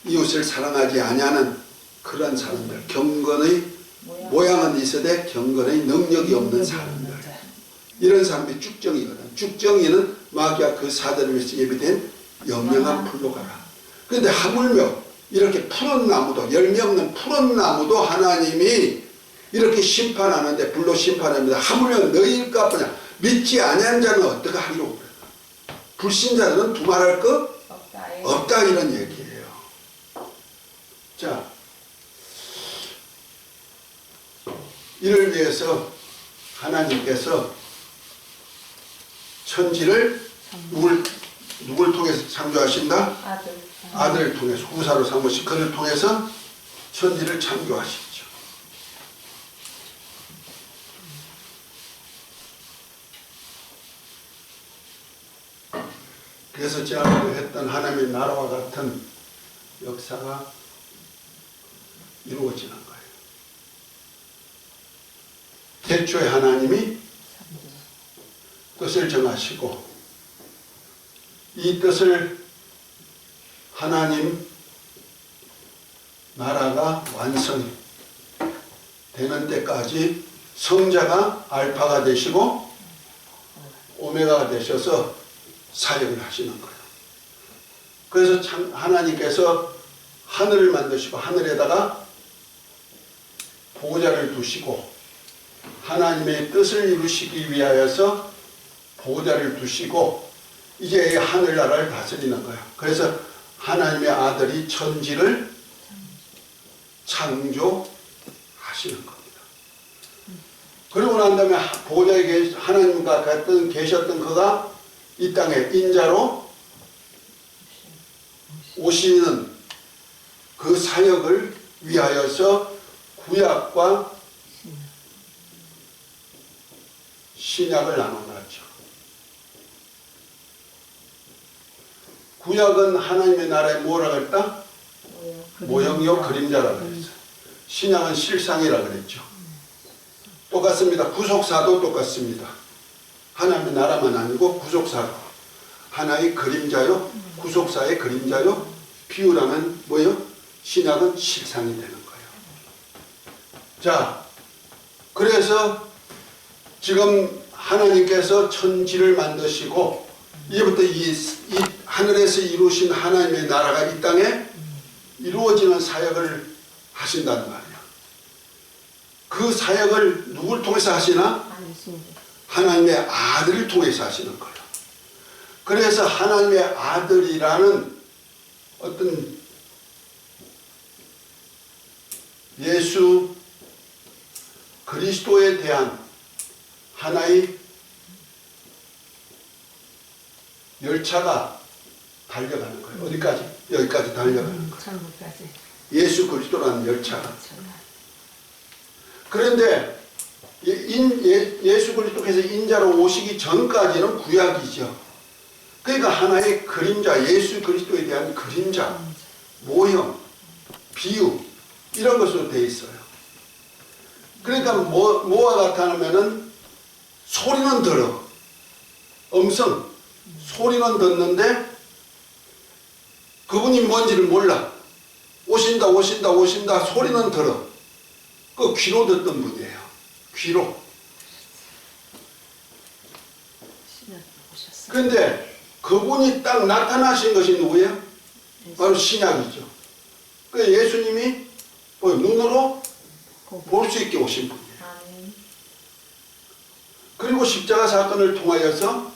[SPEAKER 1] 이웃을 사랑하지 아니하는 그런 사람들 경건의 모양은 있어도 경건의 능력이 없는 사람들 이런 사람이 쭉정이거든. 쭉정이는 마귀와 그 사자를 위해서 예비된 영영한 불로 가라. 그런데 하물며 이렇게 푸른 나무도, 열매 없는 푸른 나무도 하나님이 이렇게 심판하는데, 불로 심판합니다. 하물며 너희일까 보냐. 믿지 아니한 자는 어떻게 하리로 그래. 불신자들은 두말할 것 없다 이런 얘기예요. 자, 이를 위해서 하나님께서 천지를 누굴 통해서 창조하신다? 아들을 통해서, 후사로 삼으신 그를 통해서 천지를 창조하시죠. 그래서 지난번에 했던 하나님의 나라와 같은 역사가 이루어지는 거예요. 태초에 하나님이 뜻을 정하시고, 이 뜻을 하나님 나라가 완성되는 때까지 성자가 알파가 되시고 오메가가 되셔서 사역을 하시는 거예요. 그래서 참 하나님께서 하늘을 만드시고 하늘에다가 보호자를 두시고 하나님의 뜻을 이루시기 위하여서 보호자를 두시고 이제 하늘나라를 다스리는 거예요. 그래서 하나님의 아들이 천지를 창조하시는 겁니다. 그러고 난 다음에 보호자에게 하나님과 계셨던 그가 이 땅에 인자로 오시는 그 사역을 위하여서 구약과 신약을 나눠놨죠. 구약은 하나님의 나라에 뭐라 그랬다? 모형이요 그림자라 그랬어요. 신약은 실상이라 그랬죠. 똑같습니다. 구속사도 똑같습니다. 하나님의 나라만 아니고 구속사도 하나의 그림자요, 구속사의 그림자요. 비유라면 뭐요? 신약은 실상이 되는 거예요. 자, 그래서 지금 하나님께서 천지를 만드시고 이제부터 이 하늘에서 이루신 하나님의 나라가 이 땅에 이루어지는 사역을 하신단 말이야. 그 사역을 누굴 통해서 하시나? 하나님의 아들을 통해서 하시는 거예요. 그래서 하나님의 아들이라는 어떤 예수 그리스도에 대한 하나의 열차가 달려가는 거예요. 어디까지? 여기까지 달려가는 거예요. 예수 그리스도라는 열차가. 그런데 예수 그리스도께서 인자로 오시기 전까지는 구약이죠. 그러니까 하나의 그림자, 예수 그리스도에 대한 그림자, 모형, 비유 이런 것으로 되어 있어요. 그러니까 뭐와 같아 하면은 소리는 들어. 음성, 소리는 듣는데 그분이 뭔지를 몰라. 오신다 소리는 들어. 그 귀로 듣던 분이에요. 귀로. 그런데 그분이 딱 나타나신 것이 누구예요? 바로 신약이죠. 그 예수님이 눈으로 볼 수 있게 오신 분이에요. 그리고 십자가 사건을 통하여서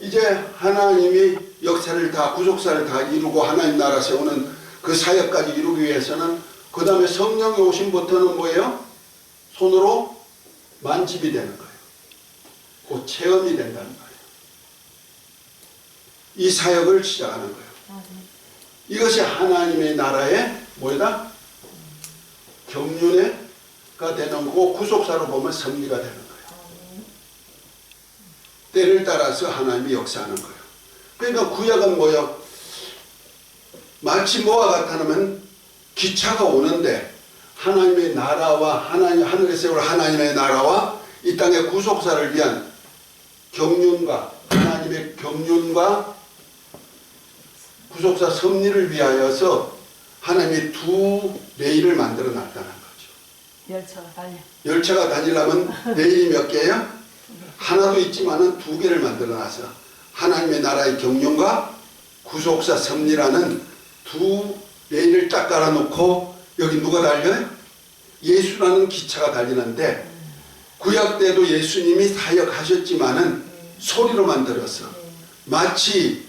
[SPEAKER 1] 이제 하나님이 역사를 다 구속사를 다 이루고 하나님 나라 세우는 그 사역까지 이루기 위해서는 그 다음에 성령이 오신부터는 뭐예요? 손으로 만집이 되는 거예요. 그 체험이 된다는 거예요. 이 사역을 시작하는 거예요. 이것이 하나님의 나라의 뭐다? 경륜회가 되는 거고 구속사로 보면 성리가 되는 거예요. 때를 따라서 하나님이 역사하는 거예요. 그러니까 구약은 뭐예요? 마치 뭐와 같다면 기차가 오는데 하나님의 나라와 하늘에 세울 하나님의 나라와 이 땅의 구속사를 위한 경륜과 하나님의 경륜과 구속사 섭리를 위하여서 하나님이 두 레일을 만들어 놨다는 거죠. 열차가 다니려면 레일이 몇 개예요? 하나도 있지만은 두 개를 만들어 놔서 하나님의 나라의 경륜과 구속사 섭리라는 두 레일을 딱 깔아놓고 여기 누가 달려요? 예수라는 기차가 달리는데 구약 때도 예수님이 사역하셨지만은 소리로만 들었어. 마치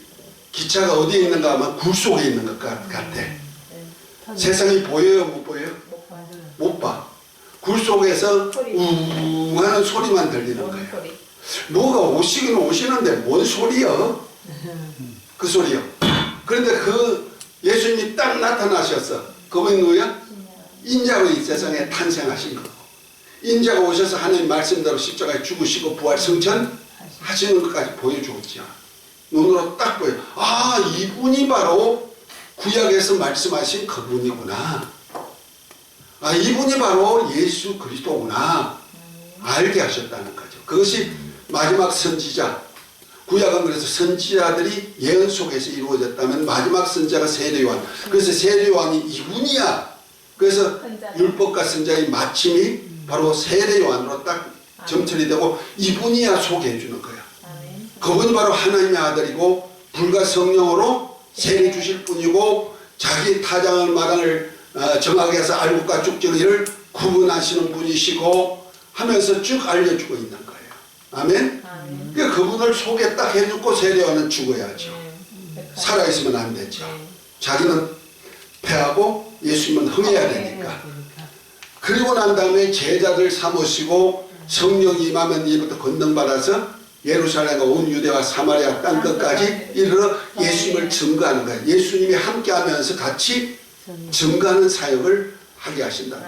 [SPEAKER 1] 기차가 어디에 있는가 하면 굴 속에 있는 것 같아. 세상이 보여요? 못 보여요? 못 봐. 굴 속에서 웅 하는 소리만 들리는 거예요. 뭐가 오시긴 오시는데 뭔 소리요? 그 소리요. 그런데 그 예수님이 딱 나타나셨어. 그분이 누구야? 인자로 이 세상에 탄생하신 거고, 인자가 오셔서 하나님 말씀대로 십자가에 죽으시고 부활 승천 하시는 것까지 보여주었죠. 눈으로 딱 보여. 아, 이분이 바로 구약에서 말씀하신 그분이구나. 아, 이분이 바로 예수 그리스도구나. 알게 하셨다는 거죠. 그것이 마지막 선지자. 구약은 그래서 선지자들이 예언 속에서 이루어졌다면 마지막 선지자가 세례요한. 그래서 세례요한이 이분이야. 그래서 율법과 선지자의 마침이 바로 세례요한으로 딱 점철이 되고 이분이야 소개해 주는 거야. 그분이 바로 하나님의 아들이고 불과 성령으로 세례 주실 분이고 자기 타장을 마당을 정하게 해서 알곡과 쭉정이를 구분하시는 분이시고 하면서 쭉 알려주고 있는 거예요. 아멘? 그러니까 그분을 소개 딱 해주고 세례요한은 죽어야죠. 살아있으면 안 되죠. 자기는 패하고 예수님은 흥해야 되니까. 그리고 난 다음에 제자들 삼으시고 성령이 임하면 이부터 권능받아서 예루살렘과 온 유대와 사마리아 땅끝까지 이르러 예수님을 증거하는 거예요. 예수님이 함께하면서 같이 증거하는 사역을 하게 하신다.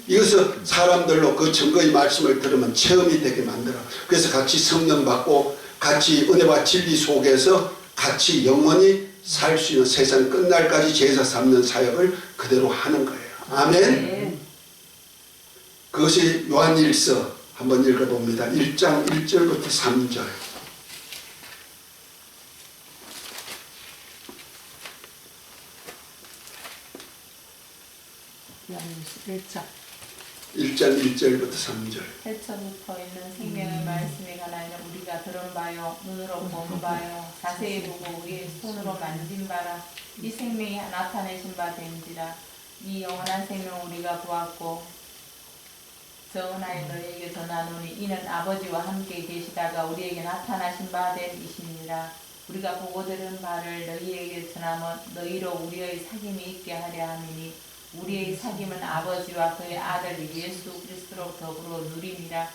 [SPEAKER 1] 이것을 사람들로 그 증거의 말씀을 들으면 체험이 되게 만들어. 그래서 같이 성령 받고 같이 은혜와 진리 속에서 같이 영원히 살 수 있는 세상 끝날까지 제사 삼는 사역을 그대로 하는 거예요. 아멘. 그것이 요한일서 한번 읽어봅니다. 1장 1절부터 3절.
[SPEAKER 2] 요한일서
[SPEAKER 1] 1장 1절부터 3절.
[SPEAKER 3] 태초부터 있는 생명의 말씀에 관하여 우리가 들은 바요 눈으로 본 바요 자세히 보고 우리의 손으로 만진 바라. 이 생명이 나타내신 바 된지라. 이 영원한 생명 우리가 보았고 정은하여 너희에게 전하노니 이는 아버지와 함께 계시다가 우리에게 나타나신 바 된 이시니라. 우리가 보고 들은 바를 너희에게 전하면 너희로 우리의 사귐이 있게 하려 함이니 우리의 사귐은 아버지와 그의 아들 예수 그리스도로 더불어 누림이라.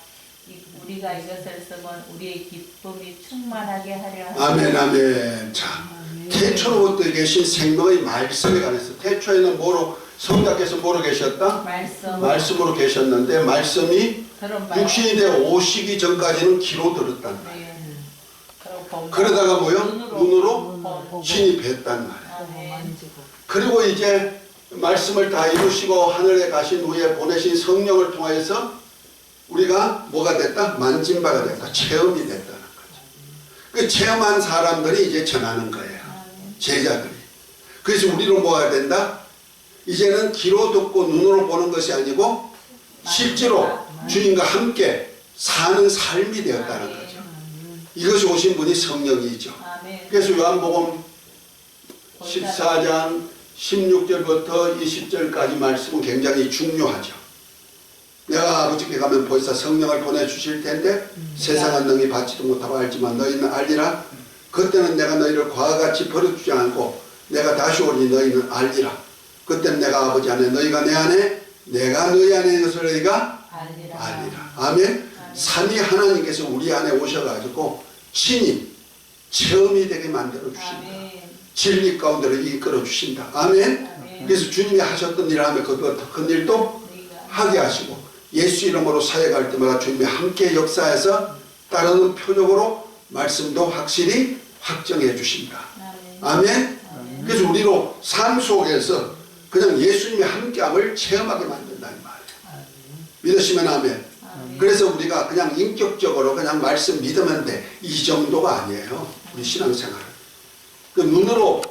[SPEAKER 3] 우리가 이것을 쓰면 우리의 기쁨이 충만하게 하려 함이라.
[SPEAKER 1] 아멘 아멘. 자, 태초로부터 계신 생명의 말씀에 관해서 태초에는 뭐로 성자께서 뭐로 계셨다? 말씀으로 계셨는데 말씀이 육신이 되어 오시기 전까지는 귀로 들었단 말이에요. 그러다가 뭐요? 눈으로 진입했단 말이에요. 그리고 이제 말씀을 다 이루시고 하늘에 가신 후에 보내신 성령을 통하여서 우리가 뭐가 됐다? 만진 바가 됐다. 체험이 됐다는 거죠. 그 체험한 사람들이 이제 전하는 거예요. 제자들이. 그래서 우리로 뭐가 된다? 이제는 귀로 듣고 눈으로 보는 것이 아니고 실제로 주님과 함께 사는 삶이 되었다는 거죠. 이것이 오신 분이 성령이죠. 그래서 요한복음 14장 16절부터 20절까지 말씀은 굉장히 중요하죠. 내가 아버지께 가면 벌써 성령을 보내주실 텐데 세상은 능히 받지도 못하고 알지만 너희는 알리라. 그때는 내가 너희를 과와 같이 버려주지 않고 내가 다시 오니 너희는 알리라. 그때는 내가 아버지 안에 너희가 내 안에 내가 너희 안에 있는 것을 너희가 알리라. 아멘. 삼위 하나님께서 우리 안에 오셔가지고 친히 체험이 되게 만들어 주신다. 진리 가운데로 이끌어 주신다. 아멘. 그래서 주님이 하셨던 일을 하면 그것보다 더 큰 일도 하게 하시고 예수 이름으로 사역할 때마다 주님이 함께 역사해서 따르는 표적으로 말씀도 확실히 확정해 주신다. 아멘. 그래서 우리로 삶 속에서 그냥 예수님이 함께함을 체험하게 만든다는 말이에요. 믿으시면 아멘. 그래서 우리가 그냥 인격적으로 그냥 말씀 믿으면 돼. 이 정도가 아니에요. 우리 신앙생활은. 그 눈으로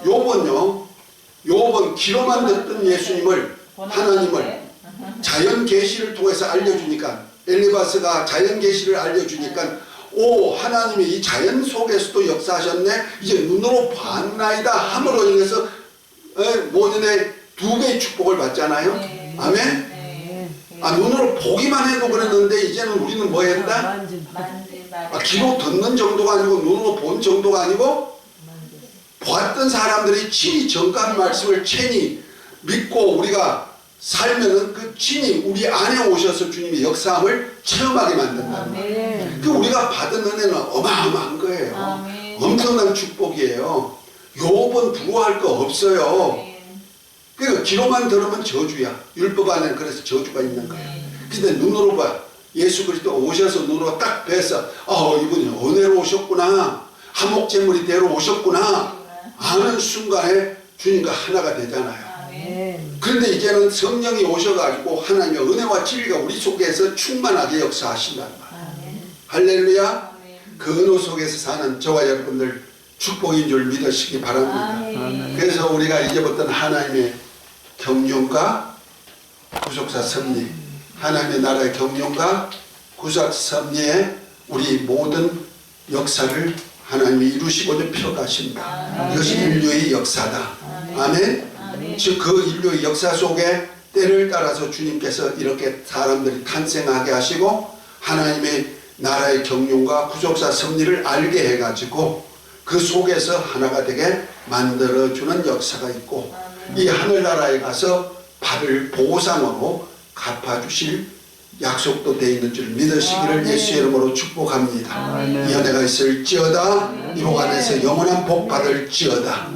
[SPEAKER 1] 요번 귀로만 듣던 예수님을 하나님을 자연 계시를 통해서 알려주니까 엘리바스가 자연 계시를 알려주니까 오 하나님이 이 자연 속에서도 역사하셨네. 이제 눈으로 봤나이다 함으로 인해서 모년에 2배의 축복을 받잖아요.
[SPEAKER 3] 네.
[SPEAKER 1] 아멘.
[SPEAKER 3] 네.
[SPEAKER 1] 눈으로 보기만 해도 그랬는데 이제는 우리는 뭐 했다?
[SPEAKER 2] 만진
[SPEAKER 3] 만지 말이.
[SPEAKER 1] 귀로 듣는 정도가 아니고 눈으로 본 정도가 아니고 보았던 사람들이 친히 전가한 말씀을 친히 믿고 우리가 살면은 그 친히 우리 안에 오셔서 주님의 역사함을 체험하게 만든다는 거예요.
[SPEAKER 2] 네.
[SPEAKER 1] 그 우리가 받은 은혜는 어마어마한 거예요.
[SPEAKER 3] 아멘.
[SPEAKER 1] 엄청난 축복이에요. 욥은 부러워할 거 없어요.
[SPEAKER 3] 아멘.
[SPEAKER 1] 그러니까 귀로만 들으면 저주야. 율법 안에 그래서 저주가 있는 거예요.
[SPEAKER 3] 네.
[SPEAKER 1] 근데 눈으로 봐. 예수 그리스도가 오셔서 눈으로 딱 뵈서 이분이 은혜로 오셨구나. 화목제물이 되러 오셨구나. 아는 순간에 주님과 하나가 되잖아요.
[SPEAKER 3] 아멘.
[SPEAKER 1] 그런데 이제는 성령이 오셔가지고 하나님의 은혜와 진리가 우리 속에서 충만하게 역사하신단 말이에요.
[SPEAKER 3] 아멘.
[SPEAKER 1] 할렐루야.
[SPEAKER 3] 아멘.
[SPEAKER 1] 그 은혜 속에서 사는 저와 여러분들 축복인 줄 믿으시기 바랍니다.
[SPEAKER 3] 아멘.
[SPEAKER 1] 그래서 우리가 이제부터는 하나님의 경륜과 구속사 섭리, 하나님의 나라의 경륜과 구속사 섭리의 우리 모든 역사를 하나님이 이루시고자 펴가신다. 이것이 인류의 역사다. 아멘.
[SPEAKER 3] 아멘.
[SPEAKER 1] 즉 그 인류의 역사 속에 때를 따라서 주님께서 이렇게 사람들이 탄생하게 하시고 하나님의 나라의 경륜과 구속사 섭리를 알게 해가지고 그 속에서 하나가 되게 만들어주는 역사가 있고 이 하늘나라에 가서 받을 보상으로 갚아주실 약속도 되어 있는 줄 믿으시기를 예수의 이름으로 축복합니다. 이 은혜가 있을지어다. 이복 안에서 영원한 복 받을지어다.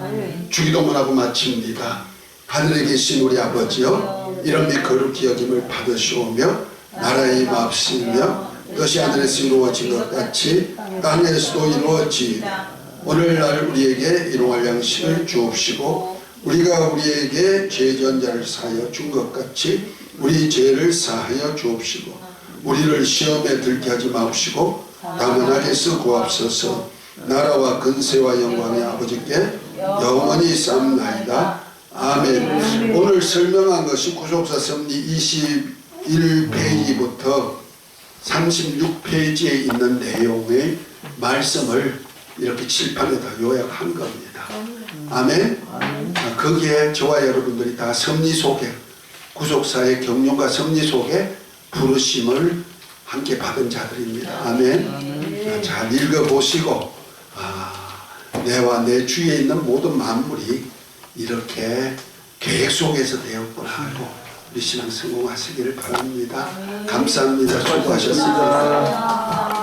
[SPEAKER 1] 주기도문하고 마칩니다. 하늘에 계신 우리 아버지여, 이런 미 거룩히 여김을 받으시오며 나라의 마옵시며 뜻이 하늘에서 이루어진 것 같이 땅에서도 이루어지이다. 오늘날 우리에게 일용할 양식을 주옵시고 우리가 우리에게 죄지은 자를 사하여 준 것 같이 우리 죄를 사하여 주옵시고 우리를 시험에 들게 하지 마옵시고 다만 악에서 구하옵소서. 나라와 근세와 영광의 아버지께 영원히 쌓나이다. 아멘. 오늘 설명한 것이 구속사 섭리 21페이지부터 36페이지에 있는 내용의 말씀을 이렇게 칠판에다 요약한 겁니다. 아멘. 거기에 저와 여러분들이 다 섭리 속에 구속사의 경륜과 섭리 속에 부르심을 함께 받은 자들입니다. 아멘. 잘 읽어보시고 내와 내 주위에 있는 모든 만물이 이렇게 계획 속에서 되었구나 하고 우리 신앙 성공하시기를 바랍니다. 감사합니다. 수고하셨습니다.